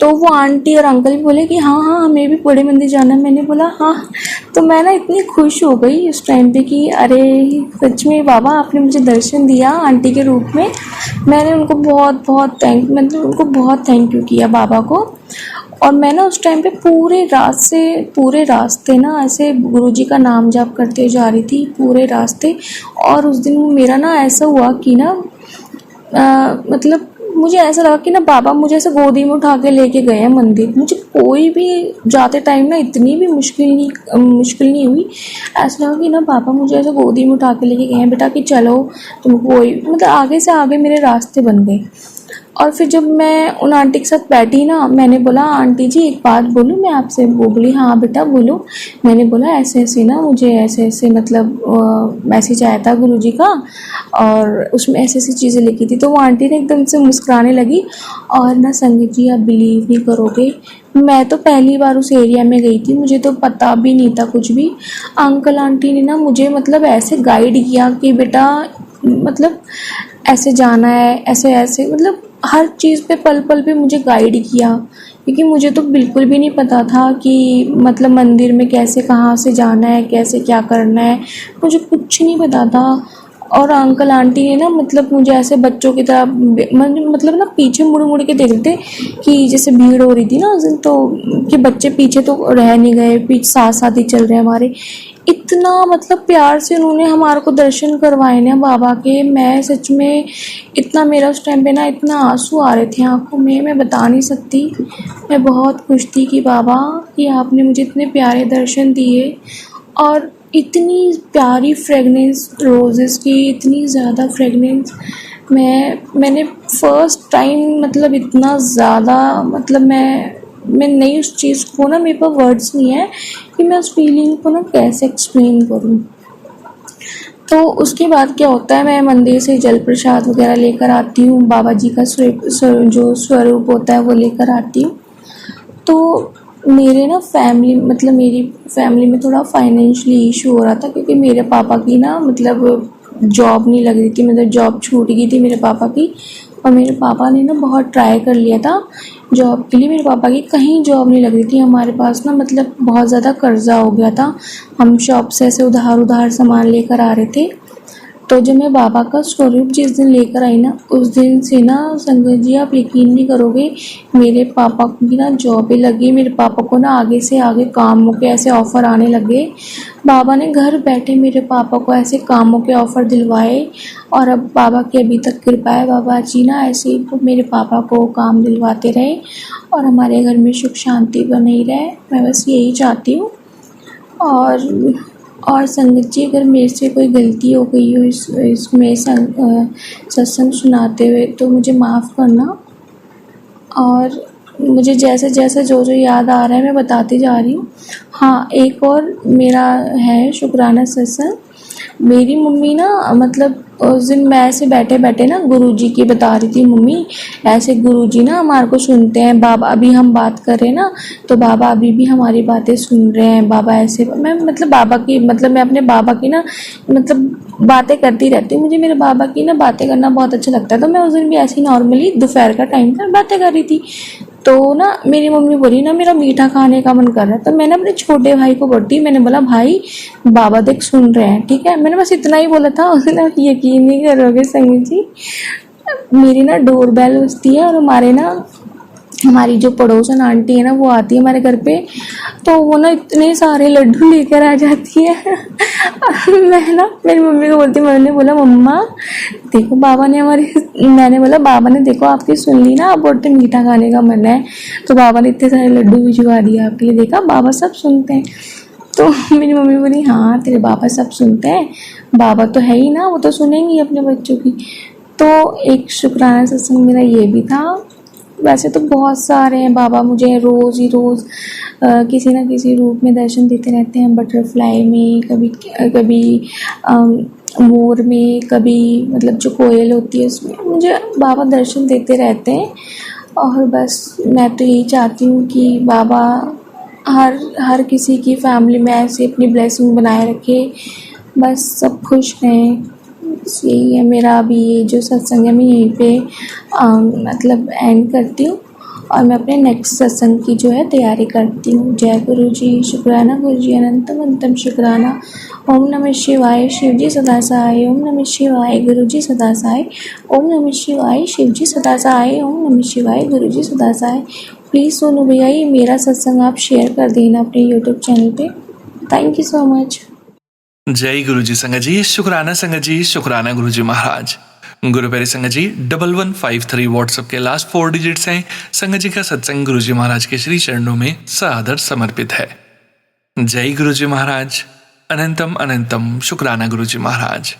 तो वो आंटी और अंकल भी बोले कि हाँ हाँ हमें भी बड़े मंदिर जाना है। मैंने बोला हाँ। तो मैं ना इतनी खुश हो गई उस टाइम पे कि अरे सच में बाबा आपने मुझे दर्शन दिया आंटी के रूप में। मैंने उनको बहुत थैंक यू किया बाबा को। और मैं ना उस टाइम पे पूरे रास्ते ना ऐसे गुरुजी का नाम जाप करते जा रही थी पूरे रास्ते। और उस दिन मेरा ना ऐसा हुआ कि ना मतलब मुझे ऐसा लगा कि ना बाबा मुझे ऐसे गोदी में उठा के लेके गए हैं मंदिर। मुझे कोई भी जाते टाइम ना इतनी भी मुश्किल नहीं हुई। ऐसा लगा कि ना बाबा मुझे ऐसे गोदी में उठा के लेके गए हैं, बेटा कि चलो तुम कोई मतलब आगे से आगे मेरे रास्ते बन गए। और फिर जब मैं उन आंटी के साथ बैठी ना, मैंने बोला आंटी जी एक बात बोलूँ मैं आपसे। वो बोली हाँ बेटा बोलो। मैंने बोला ऐसे ऐसे ना मुझे ऐसे मतलब मैसेज आया था गुरुजी का, और उसमें ऐसी ऐसी चीज़ें लिखी थी। तो वो आंटी ने एकदम से मुस्कुराने लगी। और ना संगीत जी आप बिलीव नहीं करोगे, मैं तो पहली बार उस एरिया में गई थी, मुझे तो पता भी नहीं था कुछ भी। अंकल आंटी ने ना मुझे मतलब ऐसे गाइड किया कि बेटा मतलब ऐसे जाना है, ऐसे ऐसे, मतलब हर चीज़ पे पल पल पे मुझे गाइड किया, क्योंकि मुझे तो बिल्कुल भी नहीं पता था कि मतलब मंदिर में कैसे कहाँ से जाना है, कैसे क्या करना है, मुझे कुछ नहीं पता था। और अंकल आंटी ने ना मतलब मुझे ऐसे बच्चों की तरह मतलब ना पीछे मुड़ मुड़ के देख रहे थे कि जैसे भीड़ हो रही थी ना उस दिन, तो कि बच्चे पीछे तो रह नहीं गए, पीछे साथ साथ ही चल रहे हैं हमारे। इतना मतलब प्यार से उन्होंने हमारे को दर्शन करवाए ना बाबा के, मैं सच में इतना, मेरा उस टाइम पे ना इतना आंसू आ रहे थे आंखों में, मैं बता नहीं सकती। मैं बहुत खुश थी कि बाबा कि आपने मुझे इतने प्यारे दर्शन दिए, और इतनी प्यारी फ्रेगनेंस रोज़ेस की, इतनी ज़्यादा फ्रेगनेंस। मैंने फ़र्स्ट टाइम मतलब इतना ज़्यादा, मतलब मैं नहीं, उस चीज़ को ना, मेरे पास वर्ड्स नहीं है कि मैं उस फीलिंग को ना कैसे एक्सप्लेन करूँ। तो उसके बाद क्या होता है, मैं मंदिर से जल प्रसाद वगैरह लेकर आती हूँ, बाबा जी का जो स्वरूप होता है वो लेकर आती हूँ। तो मेरे ना फैमिली, मतलब मेरी फैमिली में थोड़ा फाइनेंशियली इशू हो रहा था, क्योंकि मेरे पापा की ना मतलब जॉब नहीं लग रही थी, मतलब जॉब छूट गई थी मेरे पापा की। और मेरे पापा ने ना बहुत ट्राई कर लिया था जॉब के लिए, मेरे पापा की कहीं जॉब नहीं लग रही थी। हमारे पास ना मतलब बहुत ज़्यादा कर्जा हो गया था, हम शॉप से ऐसे उधार उधार सामान लेकर आ रहे थे। तो जब मैं बाबा का स्वरूप जिस दिन लेकर आई ना, उस दिन से ना संगत जी आप यकीन नहीं करोगे, मेरे पापा की ना जॉबें लगी, मेरे पापा को ना आगे से आगे कामों के ऐसे ऑफ़र आने लगे। बाबा ने घर बैठे मेरे पापा को ऐसे कामों के ऑफ़र दिलवाए, और अब बाबा की अभी तक कृपा है, बाबा जी ना ऐसे ही मेरे पापा को काम दिलवाते रहे और हमारे घर में सुख शांति बनी रहे। मैं बस यही चाहती हूँ। और संगत जी, अगर मेरे से कोई गलती हो गई हो इसमें सत्संग सुनाते हुए, तो मुझे माफ़ करना। और मुझे जैसे जैसे जो जो याद आ रहा है मैं बताती जा रही हूँ। हाँ, एक और मेरा है शुक्राना सत्संग। मेरी मम्मी ना मतलब उस दिन मैं ऐसे बैठे बैठे ना गुरुजी की बता रही थी, मम्मी ऐसे गुरुजी ना हमारे को सुनते हैं, बाबा अभी हम बात कर रहे हैं ना, तो बाबा अभी भी हमारी बातें सुन रहे हैं। बाबा ऐसे, मैं मतलब बाबा की, मतलब मैं अपने बाबा की ना मतलब बातें करती रहती हूँ, मुझे मेरे बाबा की ना बातें करना बहुत अच्छा लगता है। तो मैं उस दिन भी ऐसे ही नॉर्मली दोपहर का टाइम था, बातें कर रही थी, तो ना मेरी मम्मी बोली ना मेरा मीठा खाने का मन कर रहा है। तो मैंने अपने छोटे भाई को बोली, मैंने बोला भाई बाबा देख सुन रहे हैं, ठीक है, मैंने बस इतना ही बोला था। उसने, आप यकीन नहीं करोगे संगत जी, मेरी ना डोर बेल बजती है, और हमारी जो पड़ोसन आंटी है ना वो आती है हमारे घर पे, तो वो ना इतने सारे लड्डू लेकर आ जाती है। मैं ना मेरी मम्मी को बोलती, मैंने बोला मम्मा देखो बाबा ने मैंने बोला बाबा ने देखो आपकी सुन ली ना, आप बोलते मीठा खाने का मन है, तो बाबा ने इतने सारे लड्डू भिजवा दिए आपके लिए, देखा बाबा सब सुनते हैं। तो मेरी मम्मी बोली हाँ तेरे बाबा सब सुनते हैं, बाबा तो है ही ना, वो तो सुनेंगे ही अपने बच्चों की। तो एक शुक्राना सत्संग मेरा ये भी था। वैसे तो बहुत सारे हैं, बाबा मुझे रोज़ ही रोज़ किसी ना किसी रूप में दर्शन देते रहते हैं, बटरफ्लाई में, कभी कभी मोर में, कभी मतलब जो कोयल होती है उसमें, मुझे बाबा दर्शन देते रहते हैं। और बस मैं तो यही चाहती हूँ कि बाबा हर हर किसी की फैमिली में ऐसे अपनी ब्लेसिंग बनाए रखे, बस सब खुश रहें। बस यही है मेरा अभी ये जो सत्संग है, मैं यहीं पे मतलब एंड करती हूँ, और मैं अपने नेक्स्ट सत्संग की जो है तैयारी करती हूँ। जय गुरु जी, शुक्राना गुरु जी, अनंतम अनंतम शुक्राना। ओम नमः शिवाय, शिव जी सदा सहाय। ओम नमः शिवाय, गुरु जी सदा सहाय। ओम नमः शिवाय, शिव जी सदा सहाय। ओम नमः शिवाय, गुरु जी सदा सहाय। प्लीज़ सोनू भैया ये मेरा सत्संग आप शेयर कर देना अपने यूट्यूब चैनल पे। Thank you so much. जय गुरु जी संगत जी, शुक्राना संगत जी, शुक्राना गुरु जी महाराज। गुरु प्यारे संगत जी, 1153 व्हाट्सएप के लास्ट 4 डिजिट्स हैं। संगत जी का सत्संग गुरु जी महाराज के श्री चरणों में सादर समर्पित है। जय गुरु जी महाराज, अनंतम अनंतम शुक्राना गुरु जी महाराज।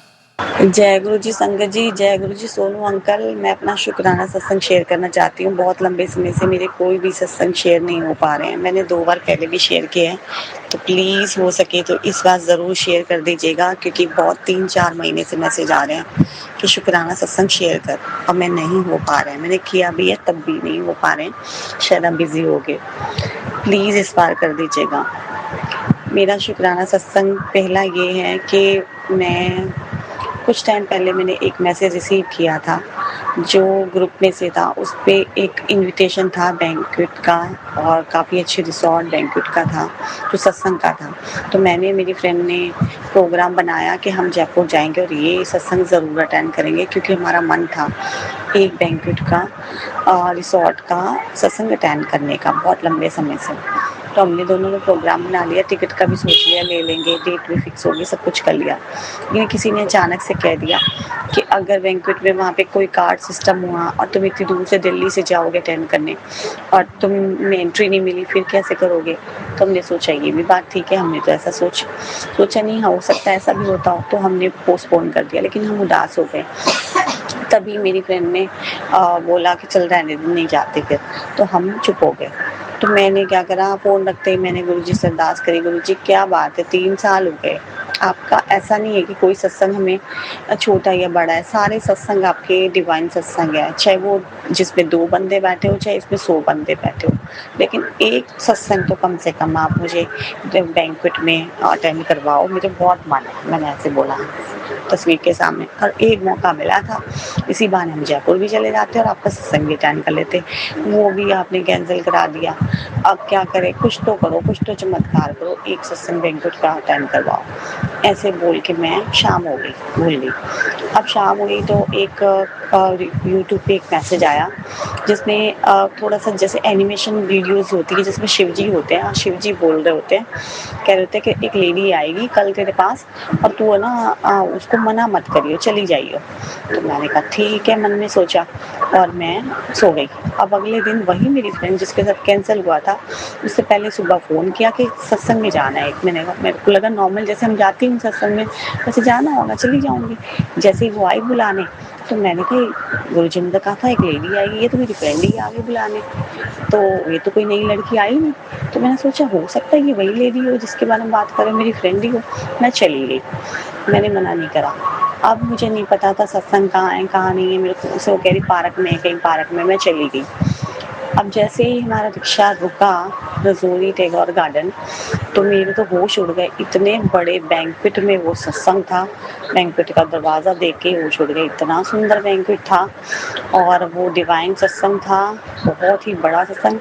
जय गुरु जी संगत जी, जय गुरु जी सोनू अंकल। मैं अपना शुक्राना सत्संग शेयर करना चाहती हूँ। बहुत लंबे समय से मेरे कोई भी सत्संग शेयर नहीं हो पा रहे हैं। मैंने 2 बार पहले भी शेयर किए हैं, तो प्लीज़ हो सके तो इस बार ज़रूर शेयर कर दीजिएगा, क्योंकि बहुत 3-4 महीने से मैसेज आ रहे हैं कि शुक्राना सत्संग शेयर कर, और मैं नहीं हो पा रहे हैं। मैंने किया भी है तब भी नहीं हो पा रहे हैं, शायद हम बिज़ी हो गए। प्लीज़ इस बार कर दीजिएगा। मेरा शुक्राना सत्संग पहला ये है कि मैं कुछ टाइम पहले मैंने एक मैसेज रिसीव किया था जो ग्रुप में से था। उस पे एक इनविटेशन था बैंक्वेट का और काफ़ी अच्छे रिसॉर्ट बैंक्वेट का था जो सत्संग का था। तो मैंने, मेरी फ्रेंड ने प्रोग्राम बनाया कि हम जयपुर जाएंगे और ये सत्संग ज़रूर अटेंड करेंगे, क्योंकि हमारा मन था एक बैंक्वेट का रिसॉर्ट का सत्संग अटेंड करने का बहुत लंबे समय से। तो हमने दोनों ने प्रोग्राम बना लिया, टिकट का भी सोच लिया, ले लेंगे, डेट भी फिक्स होगी, सब कुछ कर लिया। लेकिन किसी ने अचानक से कह दिया कि अगर बैंक्वेट में वहाँ पे कोई कार्ड सिस्टम हुआ और तुम इतनी दूर से दिल्ली से जाओगे अटेंड करने और तुम्हें एंट्री नहीं मिली, फिर कैसे करोगे। तो हमने सोचा ये भी बात ठीक है, हमने तो ऐसा सोचा नहीं, हो सकता है ऐसा भी होता हो, तो हमने पोस्टपोन कर दिया। लेकिन हम उदास हो गए। तभी मेरी फ्रेंड ने बोला कि चल रहने दे, नहीं जाते फिर। तो हम चुप हो गए। तो मैंने क्या करा, फ़ोन रखते ही मैंने गुरुजी से अरदास करी, गुरुजी क्या बात है, 3 साल हो गए आपका, ऐसा नहीं है कि कोई सत्संग हमें छोटा या बड़ा है, सारे सत्संग आपके डिवाइन सत्संग है, चाहे वो जिसमें 2 बंदे बैठे हो चाहे इसमें 100 बंदे बैठे हो, लेकिन एक सत्संग तो कम से कम आप मुझे बैंक्वेट में अटेंड करवाओ, मुझे बहुत मन है। मैंने ऐसे बोला तस्वीर के सामने। और एक मौका मिला था, इसी बहाने हम जयपुर भी चले जाते और आपका सत्संग भी अटेंड कर लेते, वो भी आपने कैंसिल करा दिया। अब क्या करें, कुछ तो करो, कुछ तो चमत्कार करो, एक सत्संग बैंक्वेट का अटेंड करवाओ। ऐसे बोल के मैं शाम हो गई, भूल गई। अब शाम हुई तो एक यूट्यूब पे एक मैसेज आया जिसमें थोड़ा सा जैसे एनिमेशन वीडियोस होती है जिसमें शिव जी होते हैं, शिव जी बोल रहे होते हैं, कह रहे होते हैं कि एक लेडी आएगी कल तेरे पास और तू है ना उसको मना मत करियो, चली जाइयो। तो मैंने कहा ठीक है, मन में सोचा और मैं सो गई। अब अगले दिन वही मेरी फ्रेंड जिसके साथ कैंसिल हुआ था, उससे पहले सुबह फ़ोन किया कि सत्संग में जाना है। मैंने कहा, मेरे को लगा नॉर्मल जैसे हम जाती हूँ सत्संग में वैसे जाना होगा, चली जाऊँगी। जैसे ही वो आई बुलाने, तो मैंने कहा गुरुजी ने तो कहा था एक लेडी आएगी, ये तो मेरी फ्रेंड ही आ गई बुलाने, तो ये तो कोई नई लड़की आई नहीं। तो मैंने सोचा हो सकता है ये वही लेडी हो जिसके बारे में बात करें, मेरी फ्रेंड ही हो। मैं चली गई, मैंने मना नहीं करा। अब मुझे नहीं पता था सत्संग कहाँ है कहाँ नहीं है, मेरे को उसे वो कह रही पार्क में है, कहीं पार्क में, मैं चली गई। अब जैसे ही हमारा रिक्शा रुका रजौरी टैगोर गार्डन, तो मेरे तो होश उड़ गए, इतने बड़े बैंक्वेट में वो सत्संग था। बैंक्वेट का दरवाज़ा देख के होश उड़ गए, इतना सुंदर बैंक्वेट था और वो डिवाइन सत्संग था, बहुत ही बड़ा सत्संग।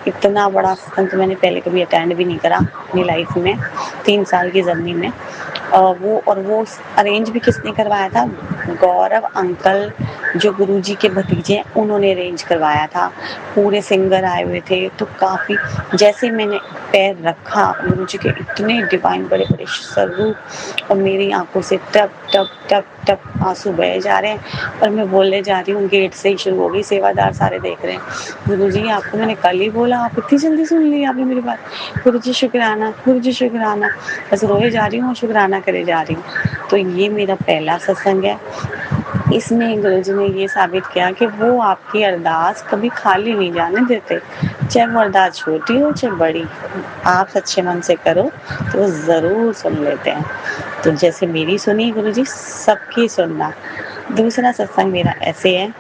इतना बड़ा सत्संग तो मैंने पहले कभी अटेंड भी नहीं करा अपनी लाइफ में, 3 साल की जर्नी में। वो अरेंज भी किसने करवाया था, गौरव अंकल जो गुरुजी के भतीजे हैं उन्होंने अरेंज करवाया था। पूरे सिंगर आए हुए थे, तो काफ़ी, जैसे मैंने पैर रखा गुरुजी के, इतने डिवाइन बड़े बड़े स्वरूप और मेरी आंखों से टप टप टप टप आंसू बहे जा रहे हैं और मैं बोलने जा रही हूँ, गेट से ही शुरू हो गई, सेवादार सारे देख रहे हैं। गुरुजी आपको मैंने कल ही बोला, आप इतनी जल्दी सुन ली आपने मेरी बात, गुरुजी शुक्राना, गुरुजी शुक्राना, बस रोए जा रही हूँ और शुक्राना करे जा रही हूँ। तो ये मेरा पहला सत्संग है। इसमें गुरुजी ने ये साबित किया कि वो आपकी अरदास कभी खाली नहीं जाने देते, चाहे वो अरदास छोटी हो चाहे बड़ी, आप सच्चे मन से करो तो वो ज़रूर सुन लेते हैं। तो जैसे मेरी सुनी गुरुजी, सबकी सुनना। दूसरा सत्संग मेरा ऐसे है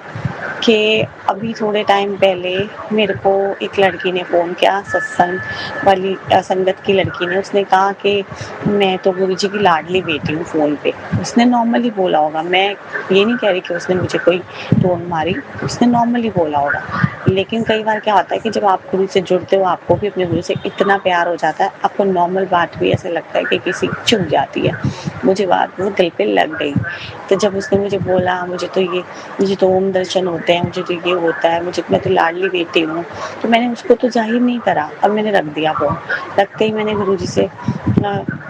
कि अभी थोड़े टाइम पहले मेरे को एक लड़की ने फ़ोन किया, सत्संग वाली संगत की लड़की ने। उसने कहा कि मैं तो गुरुजी की लाडली बेटी हूँ। फ़ोन पे उसने नॉर्मली बोला होगा, मैं ये नहीं कह रही कि उसने मुझे कोई टोन मारी, उसने नॉर्मली बोला होगा। लेकिन कई बार क्या होता है कि जब आप गुरु से जुड़ते हो, आपको भी अपने गुरु से इतना प्यार हो जाता है, आपको नॉर्मल बात भी ऐसे लगता है कि किसी चुभ जाती है। मुझे बात वो दिल पे लग गई। तो जब उसने मुझे बोला मुझे तो ओम दर्शन होते हैं, मुझे तो ये होता है, मैं तो लाडली बेटी हूँ, तो मैंने उसको तो जाहिर नहीं करा। अब मैंने रख दिया फ़ोन। रखते ही मैंने गुरुजी से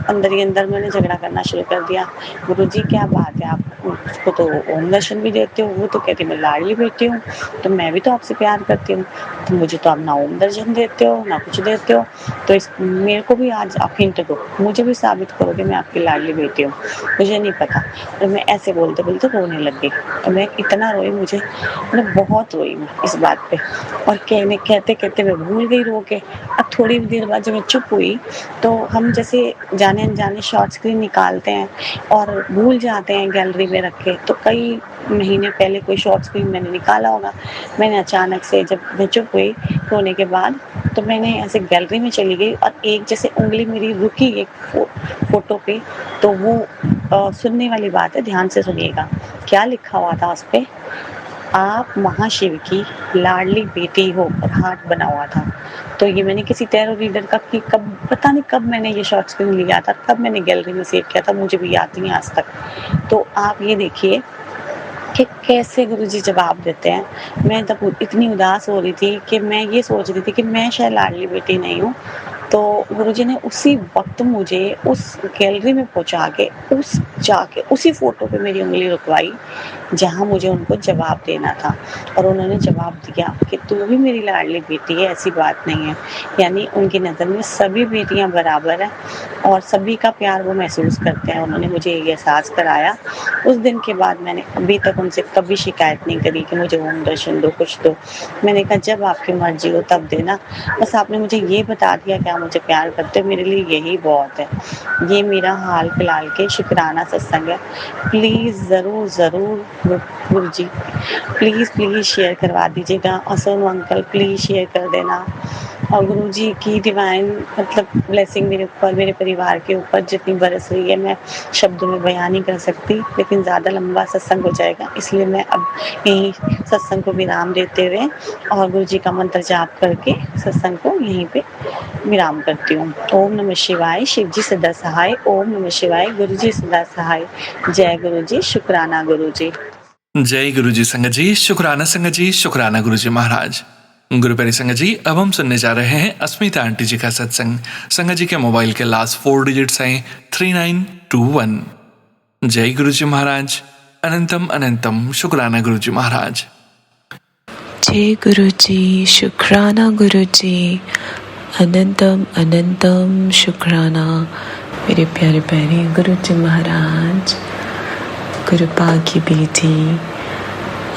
अंदर ही अंदर मैंने झगड़ा करना शुरू कर दिया। गुरुजी क्या बात है, आप उसको तो ओम दर्शन भी देते हो, वो तो कहती मैं लाडली बेटी हूँ, तो मैं भी तो आपसे प्यार करती हूँ, तो मुझे तो आप ना ओम दर्शन देते हो ना कुछ देते हो, तो मेरे को भी आज आप हिंट दो, मुझे भी साबित करो कि मैं आपकी लाडली बेटी हूँ, मुझे नहीं पता। और मैं ऐसे बोलते बोलते रोने लग गई और मैं इतना रोई, मैं बहुत रोई मैं इस बात पे। और कहते कहते मैं भूल गई रो के। अब थोड़ी देर बाद जब मैं चुप हुई तो हम जैसे जाने अनजाने शॉर्ट स्क्रीन निकालते हैं और भूल जाते हैं गैलरी में रख के, तो कई महीने पहले कोई शॉर्ट फिल्म मैंने निकाला होगा। मैंने अचानक से जब मैं चुप हुई रोने के बाद, तो मैंने ऐसे गैलरी में चली गई और एक जैसे उंगली मेरी रुकी एक फोटो पे, तो वो सुनने वाली बात है, ध्यान से सुनिएगा। क्या लिखा हुआ था उस पे? आप महाशिव की लाडली बेटी हो, और हार्ट बना हुआ था। तो ये मैंने किसी टैरो रीडर का कि कब पता नहीं कब मैंने ये शॉर्ट फिल्म लिया था, कब मैंने गैलरी में सेव किया था, मुझे भी याद नहीं आज तक। तो आप ये देखिए कि कैसे गुरुजी जवाब देते हैं। मैं तब इतनी उदास हो रही थी कि मैं ये सोच रही थी कि मैं शायद लाडली बेटी नहीं हूँ। तो गुरुजी ने उसी वक्त मुझे उस गैलरी में पहुंचा के उसी फोटो पे मेरी उंगली रुकवाई जहां मुझे उनको जवाब देना था, और उन्होंने जवाब दिया कि तू भी मेरी लाडली बेटी है, ऐसी बात नहीं है। यानी उनकी नज़र में सभी बेटियां बराबर हैं और सभी का प्यार वो महसूस करते हैं। उन्होंने मुझे ये एहसास कराया। उस दिन के बाद मैंने अभी तक उनसे कभी शिकायत नहीं करी कि मुझे ओम दर्शन दो, कुछ दो। मैंने कहा जब आपकी मर्जी हो तब देना, बस आपने मुझे ये बता दिया कि आप मुझे प्यार करते हो, मेरे लिए यही बहुत है। ये मेरा हाल फिलहाल के शुक्राना सत्संग है। प्लीज़ ज़रूर गुरुजी प्लीज़ शेयर करवा दीजिएगा, और सोनू अंकल प्लीज़ शेयर कर देना। और गुरुजी की डिवाइन मतलब ब्लेसिंग मेरे ऊपर, मेरे परिवार के ऊपर जितनी बरस रही है, मैं शब्दों में बयान नहीं कर सकती, लेकिन ज़्यादा लंबा सत्संग हो जाएगा, इसलिए मैं अब यहीं सत्संग को विराम देते हुए और गुरुजी का मंत्र जाप करके सत्संग को यहीं पे विराम करती हूँ। ओम नमः शिवाय, शिव जी सदा सहाय। ओम नमः शिवाय, गुरु जी सदा सहाय। जय गुरु जी, शुक्राना गुरु जी। जय गुरु जी संगत जी, शुक्राना गुरु जी महाराज। गुरु प्यारे संगत जी, अब हम सुनने जा रहे हैं अस्मिता आंटी जी का सत्संग। संगत जी के मोबाइल के लास्ट 4 डिजिट्स हैं 3921। जय गुरु जी महाराज, अनंतम अनंतम शुक्राना गुरु जी महाराज। जय गुरु जी, शुक्राना गुरु जी, अनंतम अनंतम शुक्राना मेरे प्यारे प्यारे गुरु जी महाराज। गुरुपा की बेटी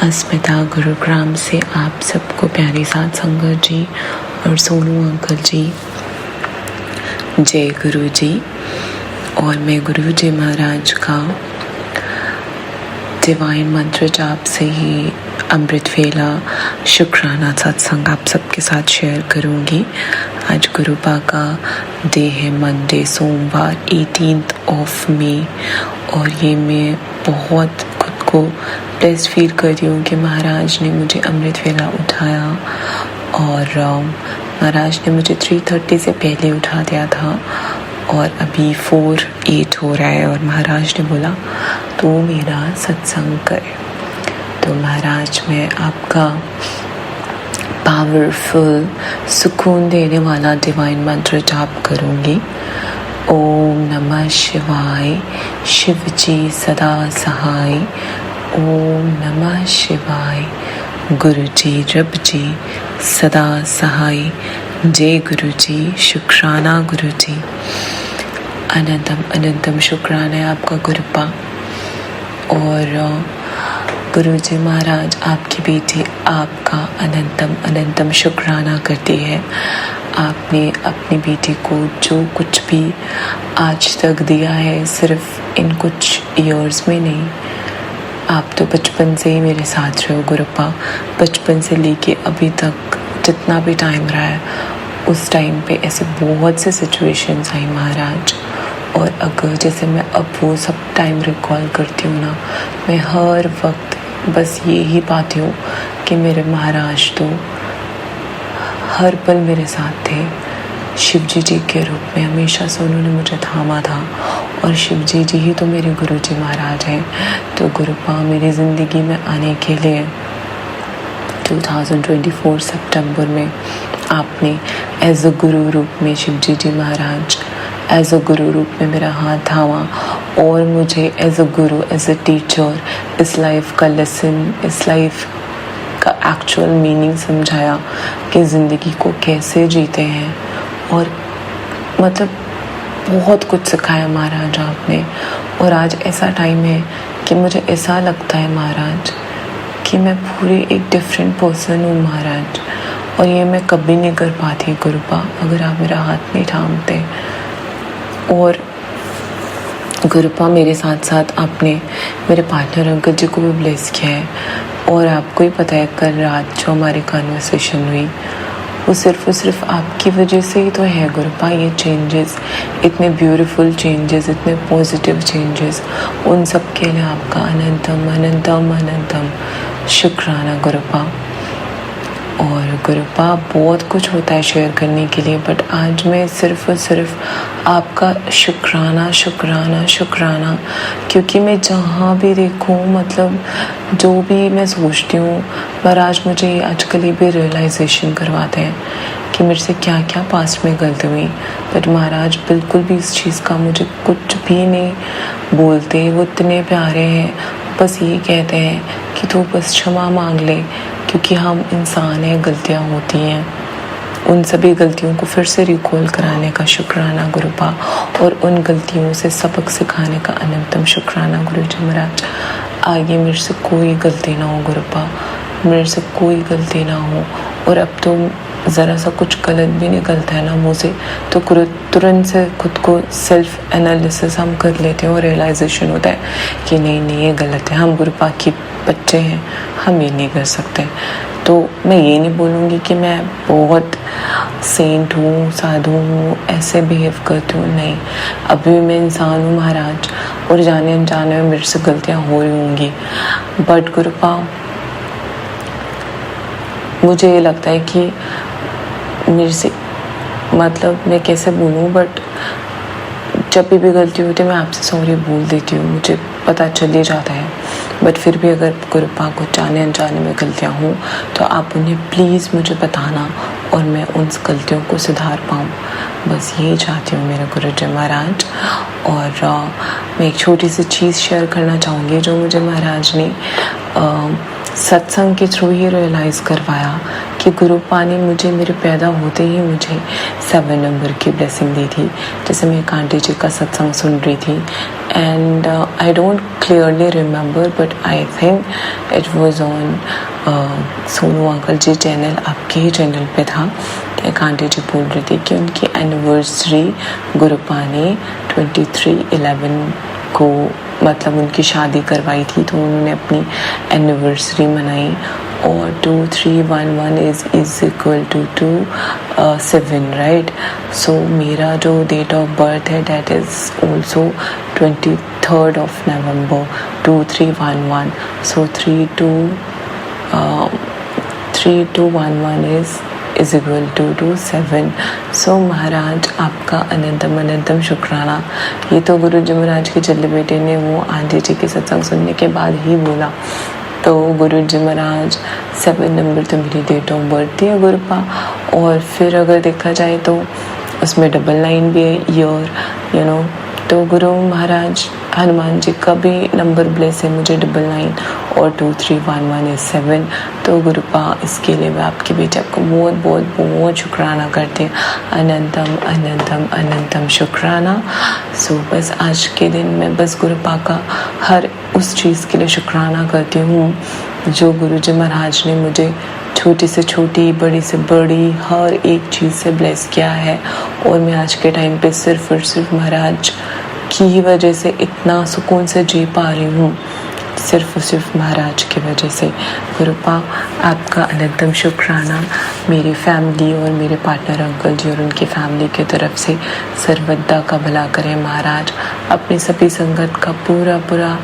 अस्मिता गुरुग्राम से आप सबको प्यारी साथ संगत जी और सोनू अंकल जी जय गुरु जी। और मैं गुरु जी महाराज का डिवाइन मंत्र जाप से ही अमृत वेला शुक्राना सत्संग आप सबके साथ शेयर करूंगी। आज गुरुपा का डे है मंडे, सोमवार 18 मई, और ये मैं बहुत खुद को ब्लेस्ड फील कर रही हूँ कि महाराज ने मुझे अमृत वेला उठाया, और महाराज ने मुझे 3:30 से पहले उठा दिया था, और अभी 4:08 हो रहा है, और महाराज ने बोला तो मेरा सत्संग कर। तो महाराज मैं आपका पावरफुल सुकून देने वाला डिवाइन मंत्र जाप करूँगी। ओम नमः शिवाय, शिव जी सदा सहाय। ओम नमः शिवाय, गुरु जी रब जी सदा सहाय। जय गुरु जी, शुक्राना गुरु जी। अनंतम अनंतम शुक्राना है आपका गुरुपा। और गुरु जी महाराज आपकी बेटी आपका अनंतम अनंतम शुक्राना करती है। आपने अपनी बेटी को जो कुछ भी आज तक दिया है, सिर्फ इन कुछ ईयर्स में नहीं, आप तो बचपन से ही मेरे साथ रहे हो गुरुपा। बचपन से लेके अभी तक जितना भी टाइम रहा है, उस टाइम पे ऐसे बहुत से सिचुएशंस आई महाराज, और अगर जैसे मैं अब वो सब टाइम रिकॉल करती हूँ ना, मैं हर वक्त बस ये ही पाती हूँ कि मेरे महाराज तो हर पल मेरे साथ थे। शिव जी के रूप में हमेशा से उन्होंने मुझे थामा था, और शिव जी ही तो मेरे गुरु जी महाराज हैं। तो गुरुपा मेरी ज़िंदगी में आने के लिए 2024 सितंबर में आपने एज अ गुरु रूप में शिव जी महाराज एज अ गुरु रूप में मेरा हाथ थामा, और मुझे as a Guru, as a teacher इस लाइफ का लेसन, इस लाइफ का एक्चुअल मीनिंग समझाया कि ज़िंदगी को कैसे जीते हैं, और मतलब बहुत कुछ सिखाया महाराज आपने। और आज ऐसा टाइम है कि मुझे ऐसा लगता है महाराज कि मैं पूरी एक डिफरेंट पर्सन हूँ महाराज, और ये मैं कभी नहीं कर पाती गुरुपा अगर आप मेरा हाथ नहीं थामते। और गुरुपा मेरे साथ साथ आपने मेरे पार्टनर अंकल जी को भी ब्लेस किया है। और आपको ही पता है कल रात जो हमारी कन्वर्सेशन हुई वो सिर्फ आपकी वजह से ही तो है गुरुपा। ये चेंजेस, इतने ब्यूटीफुल चेंजेस, इतने पॉजिटिव चेंजेस, उन सब के लिए आपका अनंतम अनंतम अनंतम शुक्राना गुरुपा। और गुरुपा बहुत कुछ होता है शेयर करने के लिए, बट आज मैं सिर्फ और सिर्फ आपका शुक्राना शुक्राना शुक्राना, क्योंकि मैं जहाँ भी देखूँ मतलब जो भी मैं सोचती हूँ महाराज मुझे आजकल ये भी रियलाइजेशन करवाते हैं कि मेरे से क्या क्या पास्ट में गलती हुई, बट महाराज बिल्कुल भी इस चीज़ का मुझे कुछ भी नहीं बोलते। वो इतने प्यारे हैं, बस ये कहते हैं कि तू बस क्षमा मांग ले, क्योंकि हम इंसान हैं, गलतियाँ होती हैं। उन सभी गलतियों को फिर से रिकॉल कराने का शुक्राना गुरुपा, और उन गलतियों से सबक सिखाने का अनंतम शुक्राना गुरुजी महाराज। आगे मेरे से कोई गलती ना हो गुरुपा, मेरे से कोई गलती ना हो। और अब तो ज़रा सा कुछ गलत भी निकलता है ना मुँह से तो तुरंत से खुद को सेल्फ एनालिसिस हम कर लेते हैं और रियलाइजेशन होता है कि नहीं ये गलत है, हम गुरुपा के बच्चे हैं, हम ये नहीं कर सकते। तो मैं ये नहीं बोलूँगी कि मैं बहुत सेंट हूँ, साधु हूँ, ऐसे बिहेव करती हूँ, नहीं, अभी भी मैं इंसान हूँ महाराज, और जाने अनजाने में मेरे से गलतियाँ हो रही होंगी। बट गुरुपा मुझे ये लगता है कि मेरे से मतलब मैं कैसे बोलूँ, बट जब भी गलती होती है मैं आपसे सॉरी बोल देती हूँ, मुझे पता चल ही जाता है। बट फिर भी अगर गुरुपा को जाने अनजाने में गलतियाँ हों तो आप उन्हें प्लीज़ मुझे बताना और मैं उन गलतियों को सुधार पाऊँ, बस यही चाहती हूँ मेरे गुरुजी महाराज। और मैं एक छोटी सी चीज़ शेयर करना चाहूँगी जो मुझे महाराज ने सत्संग के थ्रू ही रियलाइज़ करवाया कि गुरुपा ने मुझे मेरे पैदा होते ही मुझे 7 नंबर की ब्लेसिंग दी थी। जैसे मैं एक आंटी जी का सत्संग सुन रही थी and I don't clearly remember, but I think it was on Sonu uncle ji channel, आपके ही चैनल पे था। एक आंटी जी बोल रही थी कि उनकी एनिवर्सरी गुरुपा ने 23/11 को मतलब उनकी शादी करवाई थी, तो उन्होंने अपनी एनिवर्सरी मनाई। और 2311 इज इक्वल टू 7, राइट। सो मेरा जो डेट ऑफ बर्थ है that is also 23rd of November 2311। So 3211 is equal to 7। सो महाराज आपका अनंतम अनंतम शुक्राना। ये तो गुरुजी महाराज के जल्ले बेटे ने वो आंटी जी के सत्संग सुनने के बाद ही बोला। तो गुरुजी महाराज 7 नंबर तो मेरी डेट ऑफ बर्थ थी गुरुपा। और फिर अगर देखा जाए तो उसमें 9 भी है ईयर, यू नो। तो गुरु महाराज हनुमान जी का भी नंबर ब्लेस है मुझे 9 और 2311 is 7। तो गुरुपा इसके लिए मैं आपके बेटे को बहुत बहुत बहुत शुक्राना करती हूँ, अनंतम अनंतम अनंतम शुक्राना। सो बस आज के दिन मैं बस गुरुपा का हर उस चीज़ के लिए शुक्राना करती हूँ जो गुरुजी महाराज ने मुझे छोटी से छोटी, बड़ी से बड़ी हर एक चीज़ से ब्लेस किया है। और मैं आज के टाइम पे सिर्फ और सिर्फ महाराज की वजह से इतना सुकून से जी पा रही हूँ, सिर्फ और सिर्फ महाराज की वजह से। गुरुपा आपका अनंतम शुक्राना मेरी फैमिली और मेरे पार्टनर अंकल जी और उनकी फैमिली की तरफ से सर्वदा का भला करें महाराज। अपनी सभी संगत का पूरा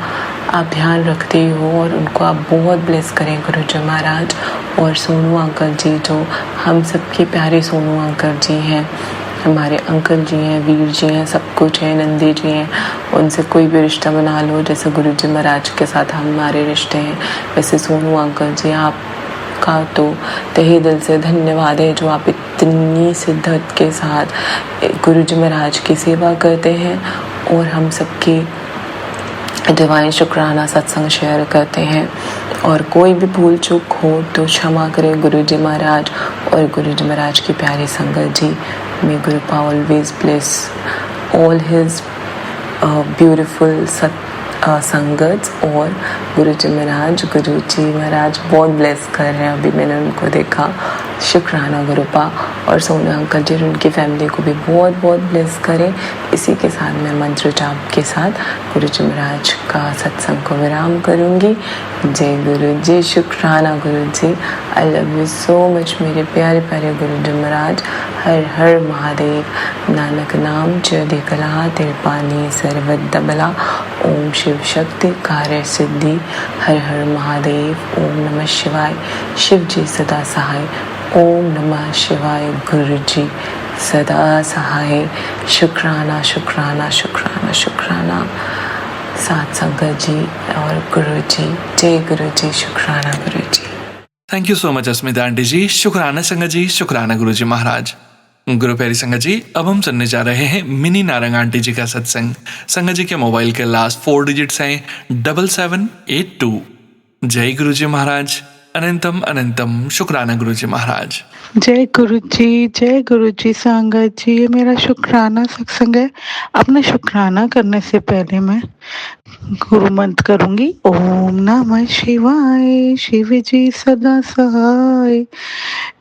आप ध्यान रखते हो और उनको आप बहुत ब्लेस करें गुरुजी महाराज। और सोनू अंकल जी जो हम सबके प्यारे सोनू अंकल जी हैं, हमारे अंकल जी हैं, वीर जी हैं, सब कुछ है, नंदी जी हैं, उनसे कोई भी रिश्ता बना लो जैसे गुरुजी महाराज के साथ हमारे रिश्ते हैं, वैसे सोनू अंकल जी आपका तो तहे दिल से धन्यवाद है जो आप इतनी शिद्दत के साथ गुरुजी महाराज की सेवा करते हैं और हम सबके डिवाइन शुक्राना सत्संग शेयर करते हैं। और कोई भी भूल चूक हो तो क्षमा करें गुरुजी महाराज और गुरुजी महाराज की प्यारी संगत जी। May Gurupa always bless all his beautiful संगत। और गुरुजी महाराज बहुत ब्लेस कर रहे हैं, अभी मैंने उनको देखा शुक्राना गुरुपा। और सोनू अंकल जी और उनकी फैमिली को भी बहुत बहुत ब्लेस करें। इसी के साथ मैं मंत्र जाप के साथ गुरु जी महाराज का सत्संग को विराम करूँगी। जय गुरु जी, शुक्राना Guru ji. I love you so much मेरे प्यारे प्यारे गुरु जी महाराज। हर हर महादेव। नानक नाम चढ़ी कला तिरपानी सर्वद बला। ओम शिव शक्ति कार्य सिद्धि। हर हर महादेव। ओम नमः शिवाय। शिव जी सदा सहाय। ओम नमः शिवाय। गुरु जी सदा सहाय। शुक्राना शुक्राना शुक्राना शुक्राना। साथ संगत जी और गुरु जी। जय गुरु जी, शुक्राना Guru ji. Thank you so much Asmita aunty जी। शुक्राना संगत जी, शुक्राना गुरु जी महाराज। गुरु प्यारी संगत जी, अब हम सुनने जा रहे हैं मिनी नारंग आंटी जी का सत्संग। संगत जी के मोबाइल के लास्ट 4 डिजिट्स हैं 7782। जय गुरु जी महाराज। अनंतम अनंतम शुक्राना गुरु जी महाराज। जय गुरु जी संगत जी। ये मेरा शुक्राना सत्संग है। अपना शुक्राना करने से पहले मैं गुरु मंत्र करूंगी। ओम नमः शिवाय। शिव जी सदा सहाय।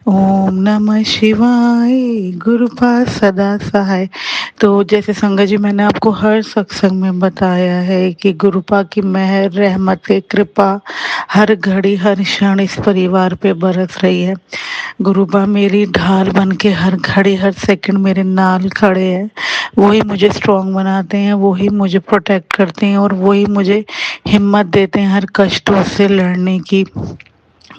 ओम नमः शिवाय। गुरु पास सदा सहाय। तो जैसे संगत जी, मैंने आपको हर सत्संग में बताया है कि गुरुपा की मेहर, रहमत, कृपा हर घड़ी हर क्षण इस परिवार पे बरस रही है। गुरुपा मेरी ढाल बन के हर घड़ी हर सेकंड मेरे नाल खड़े हैं। वही मुझे स्ट्रांग बनाते हैं, वही मुझे प्रोटेक्ट करते हैं और वही मुझे हिम्मत देते हैं हर कष्टों से लड़ने की।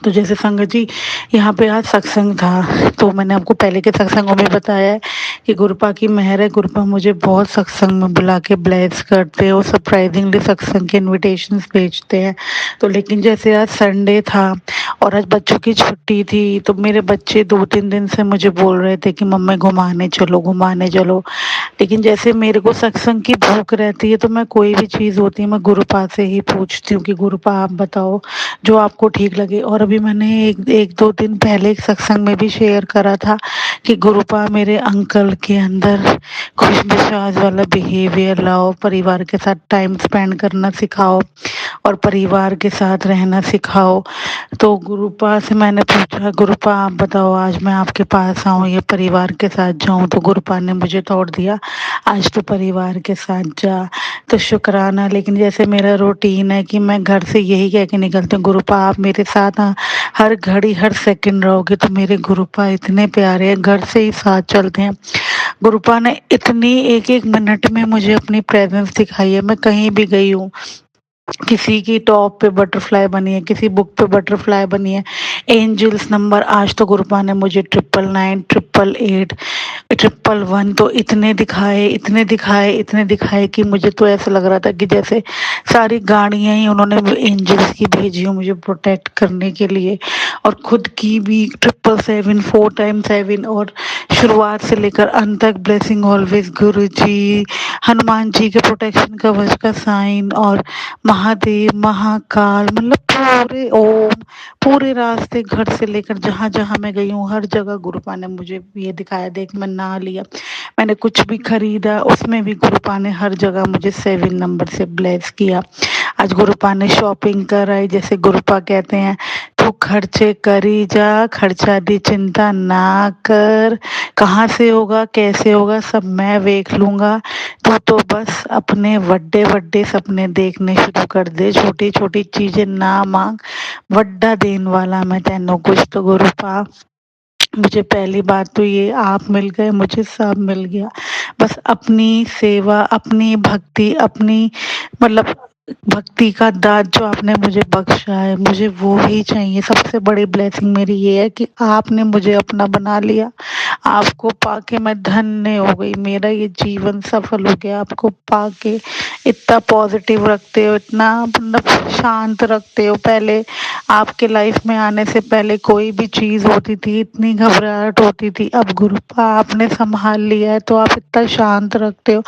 तो जैसे संगत जी, यहाँ पे आज सत्संग था, तो मैंने आपको पहले के सत्संगों में बताया है कि गुरुपा की मेहर है। गुरुपा मुझे बहुत सत्संग में बुला के ब्लेस करते हैं और सरप्राइजिंगली सत्संग के इनविटेशंस भेजते हैं। तो लेकिन जैसे आज संडे था और आज बच्चों की छुट्टी थी, तो मेरे बच्चे 2-3 दिन से मुझे बोल रहे थे कि मम्मी घुमाने चलो घुमाने चलो। लेकिन जैसे मेरे को सत्संग की भूख रहती है, तो मैं कोई भी चीज़ होती है मैं गुरुपा से ही पूछती हूँ कि गुरुपा आप बताओ जो आपको ठीक लगे। और अभी मैंने एक 2 दिन पहले एक सत्संग में भी शेयर करा था कि गुरुपा मेरे अंकल के अंदर खुश मिजाज वाला बिहेवियर लाओ, परिवार के साथ टाइम स्पेंड करना सिखाओ और परिवार के साथ रहना सिखाओ। तो गुरुपा से मैंने पूछा, गुरुपा आप बताओ आज मैं आपके पास आऊँ या परिवार के साथ जाऊँ? तो गुरुपा ने मुझे तोड़ दिया, आज तो परिवार के साथ जा। तो शुक्राना। लेकिन जैसे मेरा रूटीन है कि मैं घर से यही कह के निकलती हूँ, गुरुपा आप मेरे साथ हर घड़ी हर सेकंड रहोगे। तो मेरे गुरुपा इतने प्यारे हैं, घर से ही साथ चलते हैं। गुरुपा ने इतनी एक एक मिनट में मुझे अपनी प्रेजेंस दिखाई है। मैं कहीं भी गई हूँ, किसी की टॉप पे बटरफ्लाई बनी है, किसी बुक पे बटरफ्लाई बनी है, एंजल्स नंबर। आज तो गुरुपा ने मुझे 999, 888, 111 तो इतने दिखाए इतने दिखाए इतने दिखाए कि मुझे तो ऐसा लग रहा था कि जैसे सारी गाड़ियां ही उन्होंने एंजल्स की भेजी हो मुझे प्रोटेक्ट करने के लिए। और खुद की भी 777, 4x7 और शुरुआत से लेकर अंत तक ब्लेसिंग ऑलवेज गुरु जी, हनुमान जी के प्रोटेक्शन का वश का साइन और महादेव महाकाल, मतलब पूरे ओम, पूरे रास्ते घर से लेकर जहां जहां मैं गई हूँ हर जगह गुरुपा ने मुझे ये दिखाया। देख मैं ना लिया, मैंने कुछ भी खरीदा उसमें भी गुरुपा ने हर जगह मुझे 7 नंबर से ब्लेस किया। आज गुरुपा ने शॉपिंग कराई, जैसे गुरुपा कहते हैं तू खर्चे करी जा, खर्चा दी चिंता ना कर, कहाँ से होगा कैसे होगा सब मैं देख लूंगा, तू तो बस अपने बड़े बड़े सपने देखने शुरू कर दे, छोटी छोटी चीजें ना मांग, वड्डा देन वाला मैं तेनों कुछ। तो गुरुपा मुझे पहली बात तो ये आप मिल गए, मुझे सब मिल गया। बस अपनी सेवा, अपनी भक्ति, अपनी मतलब भक्ति का दाद जो आपने मुझे बख्शा है, मुझे वो ही चाहिए। सबसे बड़ी ब्लेसिंग मेरी ये है कि आपने मुझे अपना बना लिया। आपको पाके मैं धन्य हो गई, मेरा ये जीवन सफल हो गया। आपको पाके इतना पॉजिटिव रखते हो, इतना मतलब शांत रखते हो। पहले आपके लाइफ में आने से पहले कोई भी चीज होती थी इतनी घबराहट होती थी, अब गुरुपा आपने संभाल लिया है तो आप इतना शांत रखते हो।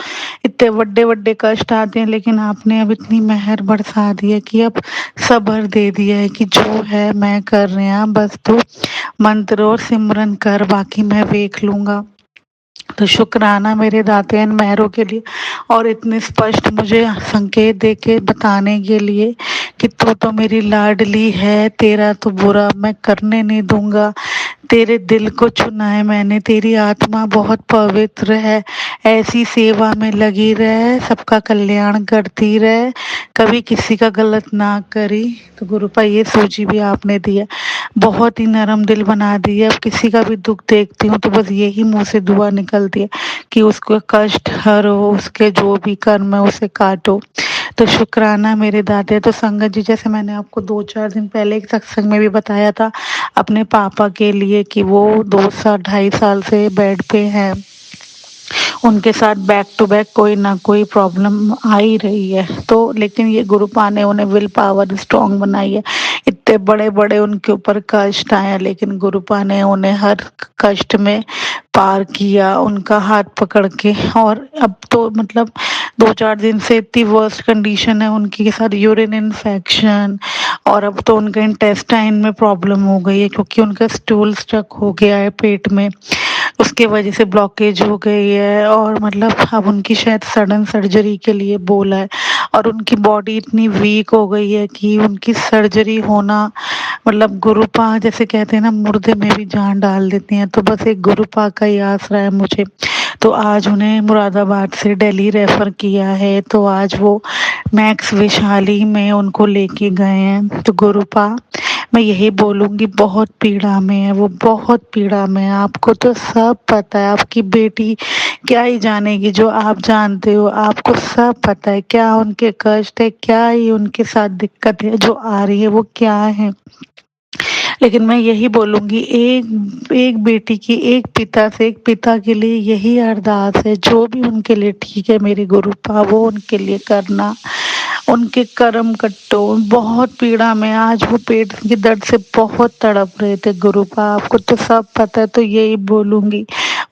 इतने बड़े बड़े कष्ट आते हैं लेकिन आपने अब इतनी मेहर बरसा दी है कि अब सब्र दे दिया है कि जो है मैं कर रहे हैं, बस तू मंत्र और सिमरन कर, बाकी मैं देख लूंगा। तो शुक्राना मेरे दाते इन मेहरों के लिए और इतने स्पष्ट मुझे संकेत देके बताने के लिए कि तू तो मेरी लाडली है, तेरा तो बुरा मैं करने नहीं दूंगा, तेरे दिल को चुना है मैंने, तेरी आत्मा बहुत पवित्र है, ऐसी सेवा में लगी रहे, सबका कल्याण करती रहे, कभी किसी का गलत ना करी। तो गुरुपा ये सूजी भी आपने दिया, बहुत ही नरम दिल बना दिया। अब किसी का भी दुख देखती हूँ तो बस यही मुंह से दुआ निकलती है कि उसको कष्ट हरो, उसके जो भी कर्म है उसे काटो। तो शुक्राना मेरे दादा। तो संगत जी, जैसे मैंने आपको 2-4 दिन पहले एक सत्संग में भी बताया था अपने पापा के लिए कि वो 2 साल 2.5 साल से बेड पे हैं, उनके साथ बैक टू बैक कोई ना कोई प्रॉब्लम आ ही रही है। तो लेकिन ये गुरुपा ने उन्हें विल पावर स्ट्रांग बनाई है। इतने बड़े बड़े उनके ऊपर कष्ट आए, लेकिन गुरुपा ने उन्हें हर कष्ट में पार किया, उनका हाथ पकड़ के। और अब तो मतलब 2-4 दिन से इतनी वर्स्ट कंडीशन है उनकी के साथ यूरिन इन्फेक्शन, और अब तो उनके इंटेस्टाइन में प्रॉब्लम हो गई है क्योंकि उनका स्टूल स्टक हो गया है पेट में, उसके वजह से ब्लॉकेज हो गई है। और मतलब अब उनकी शायद सडन सर्जरी के लिए बोला है, और उनकी बॉडी इतनी वीक हो गई है कि उनकी सर्जरी होना मतलब गुरुपा जैसे कहते हैं ना, मुर्दे में भी जान डाल देती हैं। तो बस एक गुरुपा का ही आसरा है मुझे। तो आज उन्हें मुरादाबाद से दिल्ली रेफर किया है, तो आज वो मैक्स वैशाली में उनको लेके गए हैं। तो गुरुपा मैं यही बोलूंगी, बहुत पीड़ा में है वो, बहुत पीड़ा में है। आपको तो सब पता है, आपकी बेटी क्या ही जानेगी जो आप जानते हो। आपको सब पता है क्या उनके कष्ट है, क्या ही उनके साथ दिक्कत है जो आ रही है, वो क्या है। लेकिन मैं यही बोलूंगी, एक एक बेटी की एक पिता से, एक पिता के लिए यही अरदास है, जो भी उनके लिए ठीक है मेरे गुरुपा, वो उनके लिए करना, उनके कर्म कट्टो। बहुत पीड़ा में, आज वो पेट के दर्द से बहुत तड़प रहे थे गुरुपा, आपको तो सब पता है। तो यही बोलूंगी,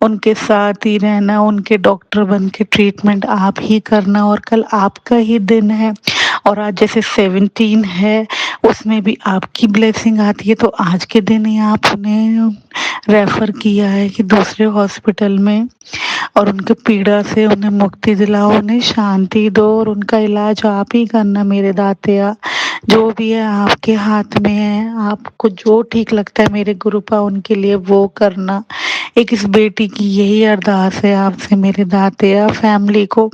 उनके साथ ही रहना, उनके डॉक्टर बन के ट्रीटमेंट आप ही करना, और कल आपका ही दिन है। और आज जैसे 17 है, उसमें भी आपकी ब्लेसिंग आती है। तो आज के दिन ही आप उन्हें रेफर किया है कि दूसरे हॉस्पिटल में, और उनके पीड़ा से उन्हें मुक्ति दिलाओ, उन्हें शांति दो, और उनका इलाज आप ही करना मेरे दातिया। जो भी है आपके हाथ में है, आपको जो ठीक लगता है मेरे गुरुपा, उनके लिए वो करना। एक इस बेटी की यही अरदास है आपसे मेरे दातिया। फैमिली को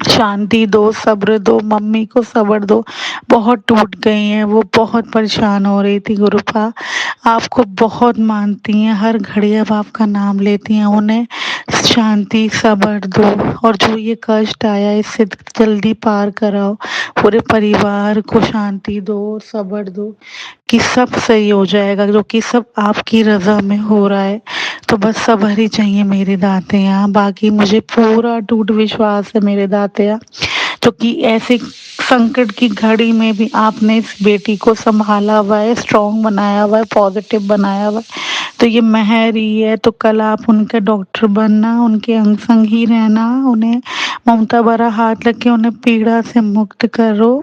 शांति दो, सब्र दो, मम्मी को सब्र दो, बहुत टूट गई हैं वो, बहुत परेशान हो रही थी गुरुपा, आपको बहुत मानती हैं, हर घड़ी अब आपका नाम लेती हैं। उन्हें शांति सब्र दो, और जो ये कष्ट आया इससे जल्दी पार कराओ, पूरे परिवार को शांति दो, सब्र दो कि सब सही हो जाएगा, जो कि सब आपकी रजा में हो रहा है। तो बस सब्र ही चाहिए मेरे दातिया, बाकी मुझे पूरा टूट विश्वास है मेरे दातिया, क्योंकि ऐसे संकट की घड़ी में भी आपने इस बेटी को संभाला हुआ है, स्ट्रॉन्ग बनाया हुआ है, पॉजिटिव बनाया हुआ है। तो ये मेहर ही है। तो कल आप उनका डॉक्टर बनना, उनके अंग संग ही रहना, उन्हें ममता भरा हाथ लग के उन्हें पीड़ा से मुक्त करो,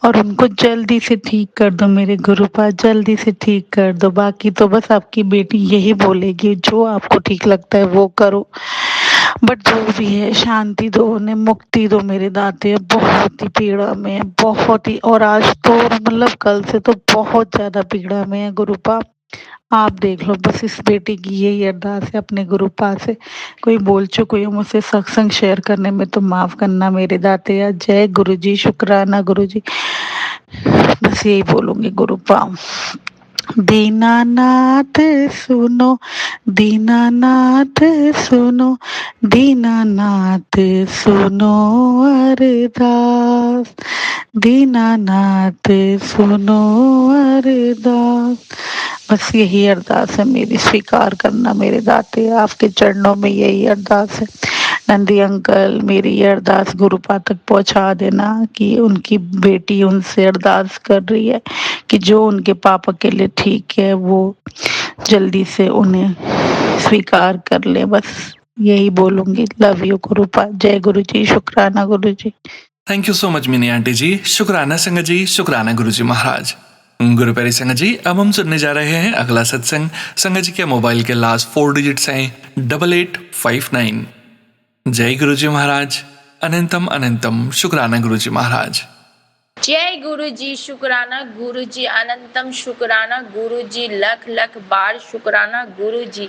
और उनको जल्दी से ठीक कर दो मेरे गुरुपा, जल्दी से ठीक कर दो। बाकी तो बस आपकी बेटी यही बोलेगी, जो आपको ठीक लगता है वो करो, बट जो भी है शांति दो, उन्हें मुक्ति दो मेरे दाते। बहुत ही पीड़ा में है, बहुत ही, और आज तो मतलब कल से तो बहुत ज्यादा पीड़ा में है गुरुपा। आप देख लो, बस इस बेटी की यही अरदास है अपने गुरुपा से। कोई बोल चुक हुई हूँ मुझसे सत्संग शेयर करने में तो माफ करना मेरे दाते। जय गुरु जी, शुक्राना गुरु जी। बस यही बोलूंगी गुरुपा। दीनानाथ सुनो, दीनानाथ सुनो, दीनानाथ सुनो अरदास, दीनानाथ सुनो अरदास। बस यही अरदास है मेरी, स्वीकार करना मेरे दाते, आपके चरणों में यही अरदास है। नंदी अंकल, मेरी ये अरदास गुरुपा तक पहुंचा देना कि उनकी बेटी उनसे अरदास कर रही है कि जो उनके पापा के लिए ठीक है वो जल्दी से उन्हें स्वीकार कर ले। बस यही बोलूंगी। Love you Gurupa. जय गुरु जी, शुक्राना Guru ji. Thank you so much Mini aunty जी, शुक्राना संगत जी, शुक्राना गुरु जी महाराज। गुरु प्यारी संगत जी, अब हम सुनने जा रहे हैं अगला सत्संग। संगत जी के मोबाइल के लास्ट 4 डिजिट्स हैं 8859। जय गुरु जी महाराज, अनंतम अनंतम शुक्राना गुरु जी महाराज। जय गुरु जी, शुक्राना गुरु जी, अनंतम शुक्राना गुरु जी, लख लख बार शुक्राना गुरु जी,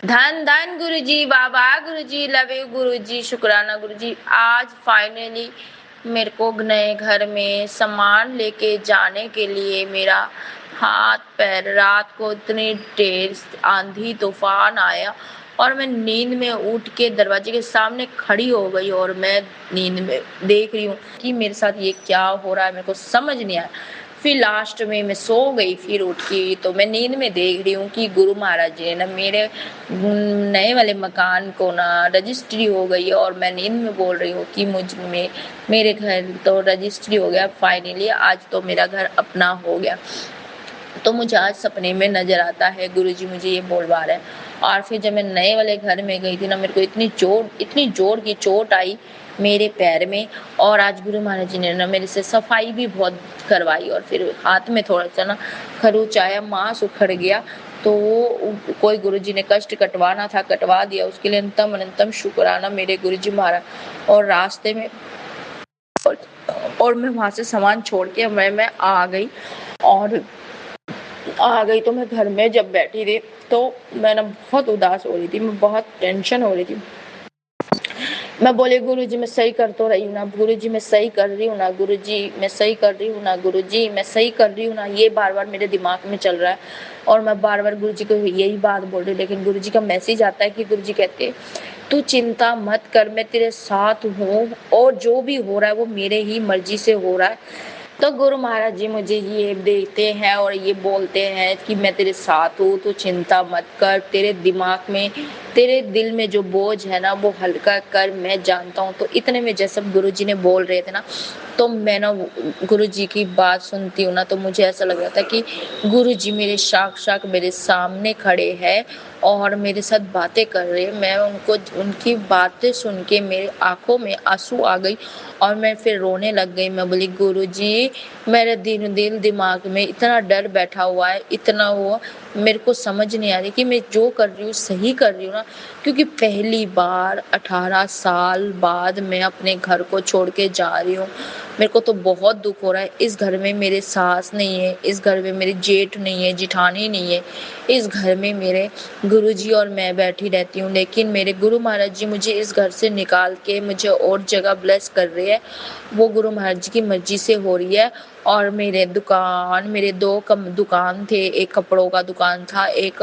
धन धन गुरु जी, बाबा गुरु जी, लवे गुरु जी, शुक्राना गुरु जी। आज फाइनली मेरे को नए घर में सामान लेके जाने के लिए मेरा हाथ पैर, रात को इतनी तेज आंधी तूफान आया और मैं नींद में उठ के दरवाजे के सामने खड़ी हो गई और मैं नींद में देख रही हूँ कि मेरे साथ ये क्या हो रहा है, मेरे को समझ नहीं आया। फिर लास्ट में मैं सो गई, फिर उठ के तो मैं नींद में देख रही हूँ कि गुरु महाराज जी ने ना मेरे नए वाले मकान को ना रजिस्ट्री हो गई और मैं नींद में बोल रही हूँ कि मुझ में मेरे घर तो रजिस्ट्री हो गया फाइनली, आज तो मेरा घर अपना हो गया। तो मुझे आज सपने में नजर आता है गुरुजी मुझे ये बोलवा रहे हैं। और फिर जब मैं नए वाले घर में गई थी ना, मेरे को इतनी जोर की चोट आई मेरे पैर में। और आज गुरु महाराज जी ने ना मेरे से सफाई भी बहुत करवाई और फिर हाथ में थोड़ा सा ना खरोच आया, मांस उखड़ गया। तो कोई गुरुजी ने कष्ट कटवाना था, कटवा दिया, उसके लिए अनंतम अनंतम शुक्राना मेरे गुरुजी महाराज। और रास्ते में और मैं वहां से सामान छोड़ के मैं आ गई तो मैं घर में जब बैठी थी तो मैं ना बहुत उदास हो रही थी, मैं बहुत टेंशन हो रही थी। मैं बोले गुरुजी मैं सही कर तो रही हूँ ना, गुरुजी मैं सही कर रही हूँ ना, गुरुजी मैं सही कर रही हूँ ना, गुरुजी मैं सही कर रही हूँ ना, ये बार बार मेरे दिमाग में चल रहा है और मैं बार बार गुरुजी को यही बात बोल रही हूँ। लेकिन गुरुजी का मैसेज आता है कि गुरुजी कहते हैं तू चिंता मत कर, मैं तेरे साथ हूँ और जो भी हो रहा है वो मेरे ही मर्जी से हो रहा है। तो गुरु महाराज जी मुझे ये देते हैं और ये बोलते हैं कि मैं तेरे साथ हूँ, तो चिंता मत कर, तेरे दिमाग में तेरे दिल में जो बोझ है ना वो हल्का कर, मैं जानता हूँ। तो इतने में जैसे गुरु जी ने बोल रहे थे ना, तो मैं ना गुरु जी की बात सुनती हूँ ना, तो मुझे ऐसा लग रहा था कि गुरु जी मेरे साक्षात मेरे सामने खड़े हैं और मेरे साथ बातें कर रहे हैं। मैं उनकी बातें सुन के मेरे आंखों में आंसू आ गई और मैं फिर रोने लग गई। मैं बोली गुरुजी मेरे दिल दिमाग में इतना डर बैठा हुआ है, इतना वो मेरे को समझ नहीं आ रही कि मैं जो कर रही हूँ सही कर रही हूँ ना, क्योंकि पहली बार 18 साल बाद मैं अपने घर को छोड़ के जा रही हूँ। मेरे को तो बहुत दुख हो रहा है। इस घर में मेरे सास नहीं है, इस घर में मेरी जेठ नहीं है, जिठानी नहीं है, इस घर में मेरे गुरुजी और मैं बैठी रहती हूँ। लेकिन मेरे गुरु महाराज जी मुझे इस घर से निकाल के मुझे और जगह ब्लेस कर रहे हैं, वो गुरु महाराज जी की मर्जी से हो रही है। और मेरे दो दुकान थे, एक कपड़ों का दुकान था, एक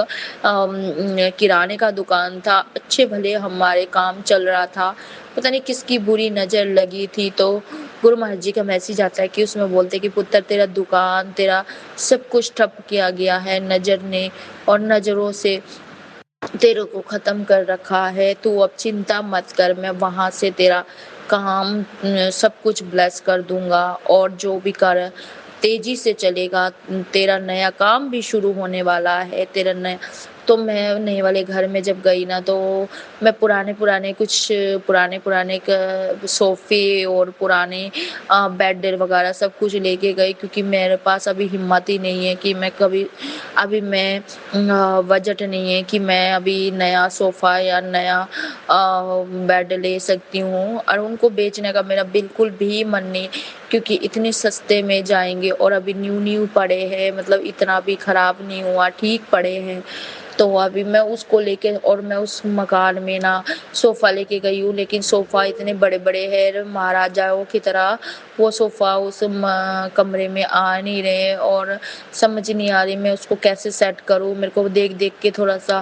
किराने का दुकान था, अच्छे भले हमारे काम चल रहा था। पता नहीं किसकी बुरी नज़र लगी थी, तो गुरु महाराज जी का मैसेज आता है कि उसमें बोलते कि पुत्र तेरा दुकान तेरा सब कुछ ठप किया गया है नज़र ने, और नज़रों से तेरे को ख़त्म कर रखा है। तू अब चिंता मत कर, मैं वहाँ से तेरा काम सब कुछ ब्लेस कर दूंगा और जो भी कर तेजी से चलेगा। तेरा नया काम भी शुरू होने वाला है, तेरा नया। तो मैं नए वाले घर में जब गई ना, तो मैं पुराने सोफ़े और पुराने बेड वगैरह सब कुछ लेके गई, क्योंकि मेरे पास अभी हिम्मत ही नहीं है कि बजट नहीं है कि मैं अभी नया सोफ़ा या नया बेड ले सकती हूँ। और उनको बेचने का मेरा बिल्कुल भी मन नहीं, क्योंकि इतने सस्ते में जाएंगे और अभी न्यू पड़े हैं, मतलब इतना भी ख़राब नहीं हुआ, ठीक पड़े हैं। तो अभी मैं उसको लेके और मैं उस मकान में ना सोफ़ा लेके गई हूँ, लेकिन सोफ़ा इतने बड़े बड़े हैं महाराजाओं की तरह, वो सोफ़ा उस कमरे में आ नहीं रहे और समझ नहीं आ रही मैं उसको कैसे सेट करूँ। मेरे को देख देख के थोड़ा सा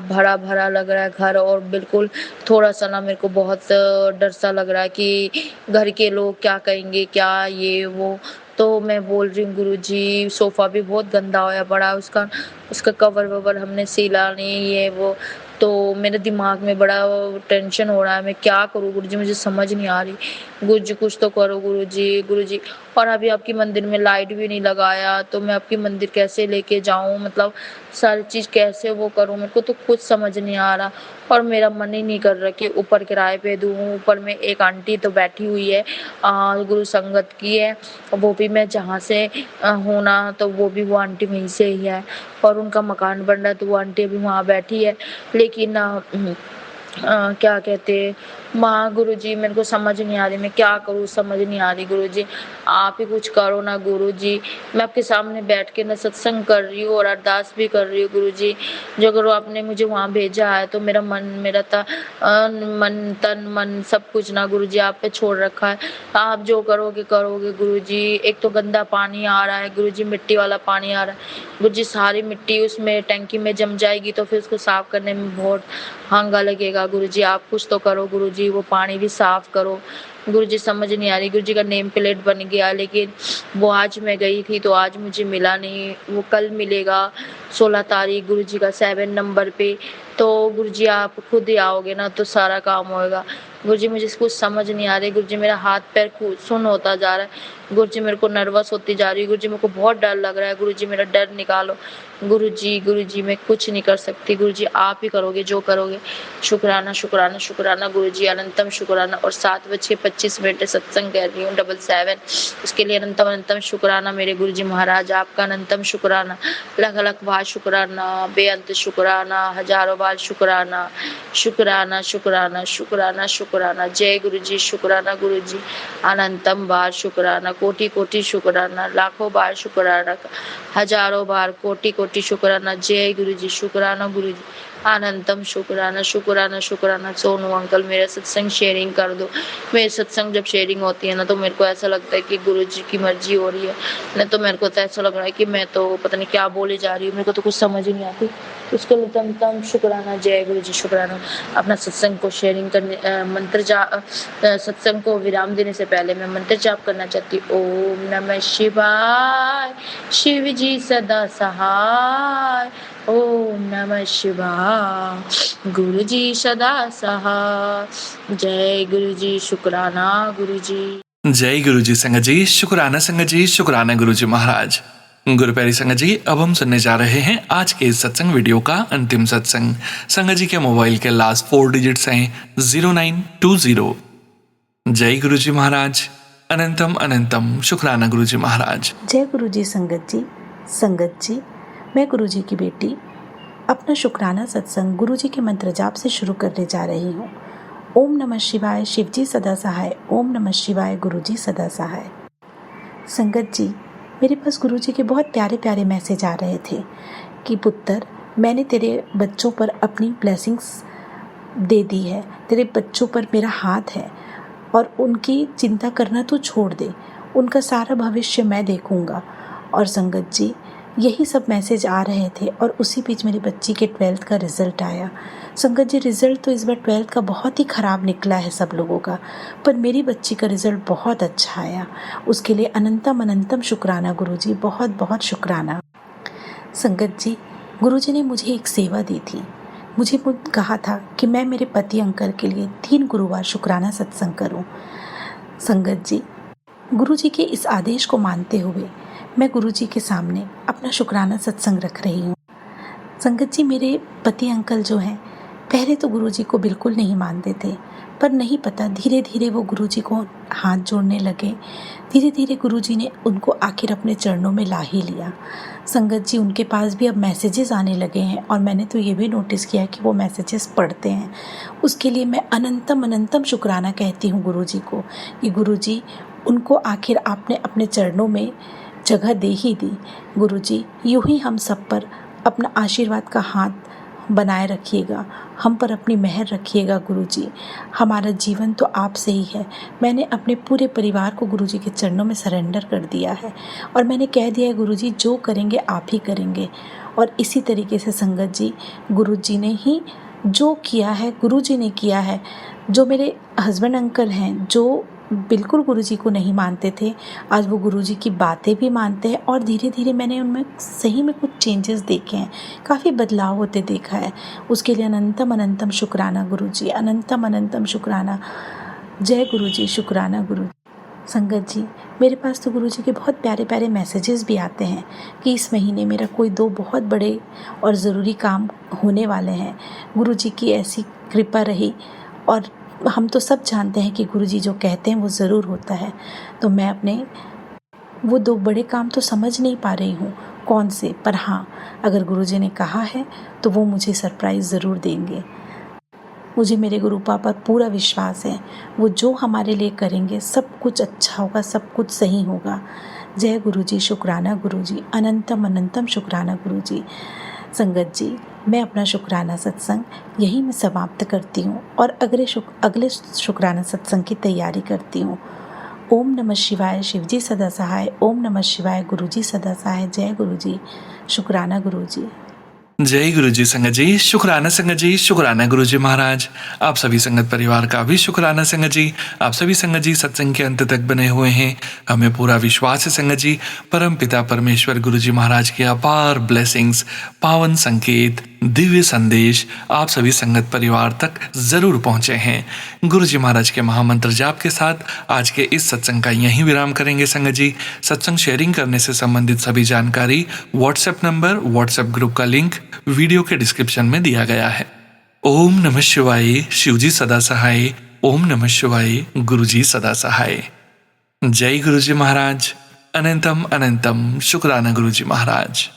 भरा भरा लग रहा है घर, और बिल्कुल थोड़ा सा ना मेरे को बहुत डर सा लग रहा है कि घर के लोग क्या कहेंगे, क्या ये वो। तो मैं बोल रही हूँ गुरुजी सोफ़ा भी बहुत गंदा होया पड़ा, उसका कवर ववर हमने सिला नहीं, ये वो। तो मेरे दिमाग में बड़ा टेंशन हो रहा है, मैं क्या करूँ गुरुजी, मुझे समझ नहीं आ रही। गुरुजी कुछ तो करो गुरुजी। और अभी आपकी मंदिर में लाइट भी नहीं लगाया, तो मैं आपकी मंदिर कैसे लेके जाऊँ, मतलब सारी चीज़ कैसे वो करूँ, मेरे को तो कुछ समझ नहीं आ रहा। और मेरा मन ही नहीं कर रहा कि ऊपर किराए पे दूँ। ऊपर में एक आंटी तो बैठी हुई है, गुरु संगत की है, वो भी मैं जहाँ से हूँ ना, तो वो आंटी वहीं से ही है और उनका मकान बन रहा है, तो वो आंटी अभी वहाँ बैठी है। लेकिन क्या कहते माँ गुरुजी मेरे को समझ नहीं आ रही, मैं क्या करूँ समझ नहीं आ रही गुरुजी, आप ही कुछ करो ना गुरुजी। मैं आपके सामने बैठ के ना सत्संग कर रही हूँ और अरदास भी कर रही हूँ गुरुजी। जो गुरु आपने मुझे वहाँ भेजा है तो मेरा मन तन मन सब कुछ ना गुरुजी आप पे छोड़ रखा है। आप जो करोगे करोगे गुरुजी। एक तो गंदा पानी आ रहा है गुरुजी, मिट्टी वाला पानी आ रहा है गुरुजी, सारी मिट्टी उसमें टंकी में जम जाएगी तो फिर उसको साफ करने में बहुत हंगा लगेगा गुरुजी। आप कुछ तो करो गुरुजी, वो पानी भी साफ करो गुरुजी। समझ नहीं आ रही गुरुजी का नेम प्लेट बन गया, लेकिन वो आज मैं गई थी तो आज मुझे मिला नहीं, वो कल मिलेगा 16 तारीख गुरुजी का 7 नंबर पे। तो गुरुजी आप खुद ही आओगे ना तो सारा काम होएगा गुरुजी। मुझे कुछ समझ नहीं आ रही गुरुजी, मेरा हाथ पैर सुन्न होता जा रहा है गुरुजी, मेरे को नर्वस होती जा रही है गुरुजी, मेरे को बहुत डर लग रहा है गुरुजी, मेरा डर निकालो गुरुजी। गुरुजी मैं कुछ नहीं कर सकती गुरुजी, आप ही करोगे जो करोगे। शुक्राना शुक्राना शुक्राना गुरुजी, अनंतम शुक्राना। और 7:25 सत्संग कर रही हूँ 777, उसके लिए अनंतम अनंतम शुक्राना मेरे गुरुजी महाराज, आपका अनंतम शुक्राना, लख लख बार शुक्राना, बेअंत शुक्राना, हजारों बार शुक्राना शुक्राना शुक्राना शुक्राना शुक्राना। जय गुरुजी, शुक्राना गुरुजी, अनंतम बार शुक्राना, कोटि कोटि शुक्राना, लाखों बार शुक्राना, हजारों बार कोटि कोटि शुक्राना। जय गुरुजी, शुक्राना गुरुजी, अनंतम शुक्राना शुक्राना शुक्राना। सोनू अंकल मेरा सत्संग शेयरिंग कर दो। मेरे सत्संग जब शेयरिंग होती है ना तो मेरे को ऐसा लगता है कि गुरुजी की मर्जी हो रही है, नहीं तो मेरे को तो ऐसा लग रहा है कि मैं तो पता नहीं क्या बोले जा रही हूँ, मेरे को तो कुछ समझ ही नहीं आती। उसके लिए तम शुक्राना। जय गुरुजी, शुक्राना। अपना सत्संग को शेयरिंग करने सत्संग को विराम देने से पहले मैं मंत्र जाप करना चाहती हूँ। ओम नमः शिवाय, शिव जी सदा सहाय। ओम नमः शिवाय, गुरु जी सदा सहाय। जय गुरु जी, शुक्राना गुरु जी। जय गुरु जी संगत जी, शुक्राना संगत जी, शुक्राना गुरु जी महाराज। गुरु प्यारी संगत जी, अब हम सुनने जा रहे हैं आज के इस सत्संग वीडियो का अंतिम सत्संग। संगत जी के मोबाइल के लास्ट 4 डिजिट्स हैं 0920। जय गुरु जी महाराज, अनंतम अनंतम शुक्राना गुरु जी महाराज। जय गुरु जी संगत जी, मैं गुरु जी की बेटी अपना शुक्राना सत्संग गुरु जी के मंत्र जाप से शुरू करने जा रही हूँ। ओम नमः शिवाय, शिव जी सदा सहाय। ओम नमः शिवाय, गुरु जी सदा सहाय। संगत जी, मेरे पास गुरु जी के बहुत प्यारे प्यारे मैसेज आ रहे थे कि पुत्र, मैंने तेरे बच्चों पर अपनी ब्लेसिंग्स दे दी है, तेरे बच्चों पर मेरा हाथ है और उनकी चिंता करना तू छोड़ दे, उनका सारा भविष्य मैं देखूंगा। और संगत जी, यही सब मैसेज आ रहे थे और उसी बीच मेरी बच्ची के 12th का रिज़ल्ट आया। संगत जी, रिज़ल्ट तो इस बार 12th का बहुत ही ख़राब निकला है सब लोगों का, पर मेरी बच्ची का रिज़ल्ट बहुत अच्छा आया। उसके लिए अनंतम अनंतम शुक्राना गुरुजी, बहुत बहुत शुक्राना। संगत जी, गुरुजी ने मुझे एक सेवा दी थी। मुझे कहा था कि मैं मेरे पति अंकल के लिए 3 गुरुवार शुक्राना सत्संग करूं। संगत जी, गुरुजी के इस आदेश को मानते हुए मैं गुरुजी के सामने अपना शुक्राना सत्संग रख रही हूँ। संगत जी, मेरे पति अंकल जो हैं, पहले तो गुरुजी को बिल्कुल नहीं मानते थे, पर नहीं पता धीरे धीरे वो गुरुजी को हाथ जोड़ने लगे। धीरे धीरे गुरुजी ने उनको आखिर अपने चरणों में ला ही लिया। संगत जी, उनके पास भी अब मैसेजेस आने लगे हैं और मैंने तो ये भी नोटिस किया कि वो मैसेजेस पढ़ते हैं। उसके लिए मैं अनंतम अनंतम शुक्राना कहती हूँ गुरुजी को कि गुरुजी, उनको आखिर आपने अपने चरणों में जगह दे ही दी। गुरुजी, यूं ही हम सब पर अपना आशीर्वाद का हाथ बनाए रखिएगा, हम पर अपनी मेहर रखिएगा गुरुजी। हमारा जीवन तो आपसे ही है। मैंने अपने पूरे परिवार को गुरुजी के चरणों में सरेंडर कर दिया है और मैंने कह दिया है गुरुजी, जो करेंगे आप ही करेंगे। और इसी तरीके से संगत जी, गुरुजी ने ही जो किया है, गुरुजी ने किया है। जो मेरे हस्बैंड अंकल हैं, जो बिल्कुल गुरुजी को नहीं मानते थे, आज वो गुरुजी की बातें भी मानते हैं और धीरे धीरे मैंने उनमें सही में कुछ चेंजेस देखे हैं, काफ़ी बदलाव होते देखा है। उसके लिए अनंतम अनंतम शुक्राना गुरुजी, अनंतम अनंतम शुक्राना। जय गुरुजी, शुक्राना गुरुजी। संगत जी, मेरे पास तो गुरुजी के बहुत प्यारे प्यारे मैसेजेस भी आते हैं कि इस महीने मेरा कोई 2 बहुत बड़े और ज़रूरी काम होने वाले हैं। गुरुजी की ऐसी कृपा रही और हम तो सब जानते हैं कि गुरुजी जो कहते हैं वो ज़रूर होता है। तो मैं अपने वो 2 बड़े काम तो समझ नहीं पा रही हूँ कौन से, पर हाँ, अगर गुरुजी ने कहा है तो वो मुझे सरप्राइज़ ज़रूर देंगे। मुझे मेरे गुरु पापा पर पूरा विश्वास है, वो जो हमारे लिए करेंगे सब कुछ अच्छा होगा, सब कुछ सही होगा। जय गुरु जी, शुक्राना गुरु जी, अनंतम अनंतम शुक्राना गुरु जी। संगत जी, मैं अपना शुक्राना सत्संग यहीं मैं समाप्त करती हूँ और अगले शुक्राना सत्संग की तैयारी करती हूँ। ओम नमः शिवाय, शिवजी सदा सहाय। ओम नमः शिवाय, गुरुजी सदा सहाय। जय गुरु जी, शुक्राना गुरु जी। जय गुरु जी संगत जी, शुक्राना संगत जी, शुक्राना गुरु जी महाराज। आप सभी संगत परिवार का भी शुक्राना संगत जी। आप सभी संगत जी सत्संग के अंत तक बने हुए हैं। हमें पूरा विश्वास है संगत जी, परम पिता परमेश्वर गुरु जी महाराज के अपार ब्लेसिंग्स, पावन संकेत, दिव्य संदेश आप सभी संगत परिवार तक जरूर पहुंचे हैं। गुरु जी महाराज के महामंत्र जाप के साथ आज के इस सत्संग का यहीं विराम करेंगे संगत जी। सत्संग शेयरिंग करने से संबंधित सभी जानकारी, व्हाट्सएप नंबर, व्हाट्सएप ग्रुप का लिंक वीडियो के डिस्क्रिप्शन में दिया गया है। ओम नमः शिवाय, शिवजी सदा सहाय। ओम नमः शिवाय, गुरुजी सदा सहाय। जय गुरु जी महाराज। अनंतम अनंतम शुक्राना गुरु जी महाराज।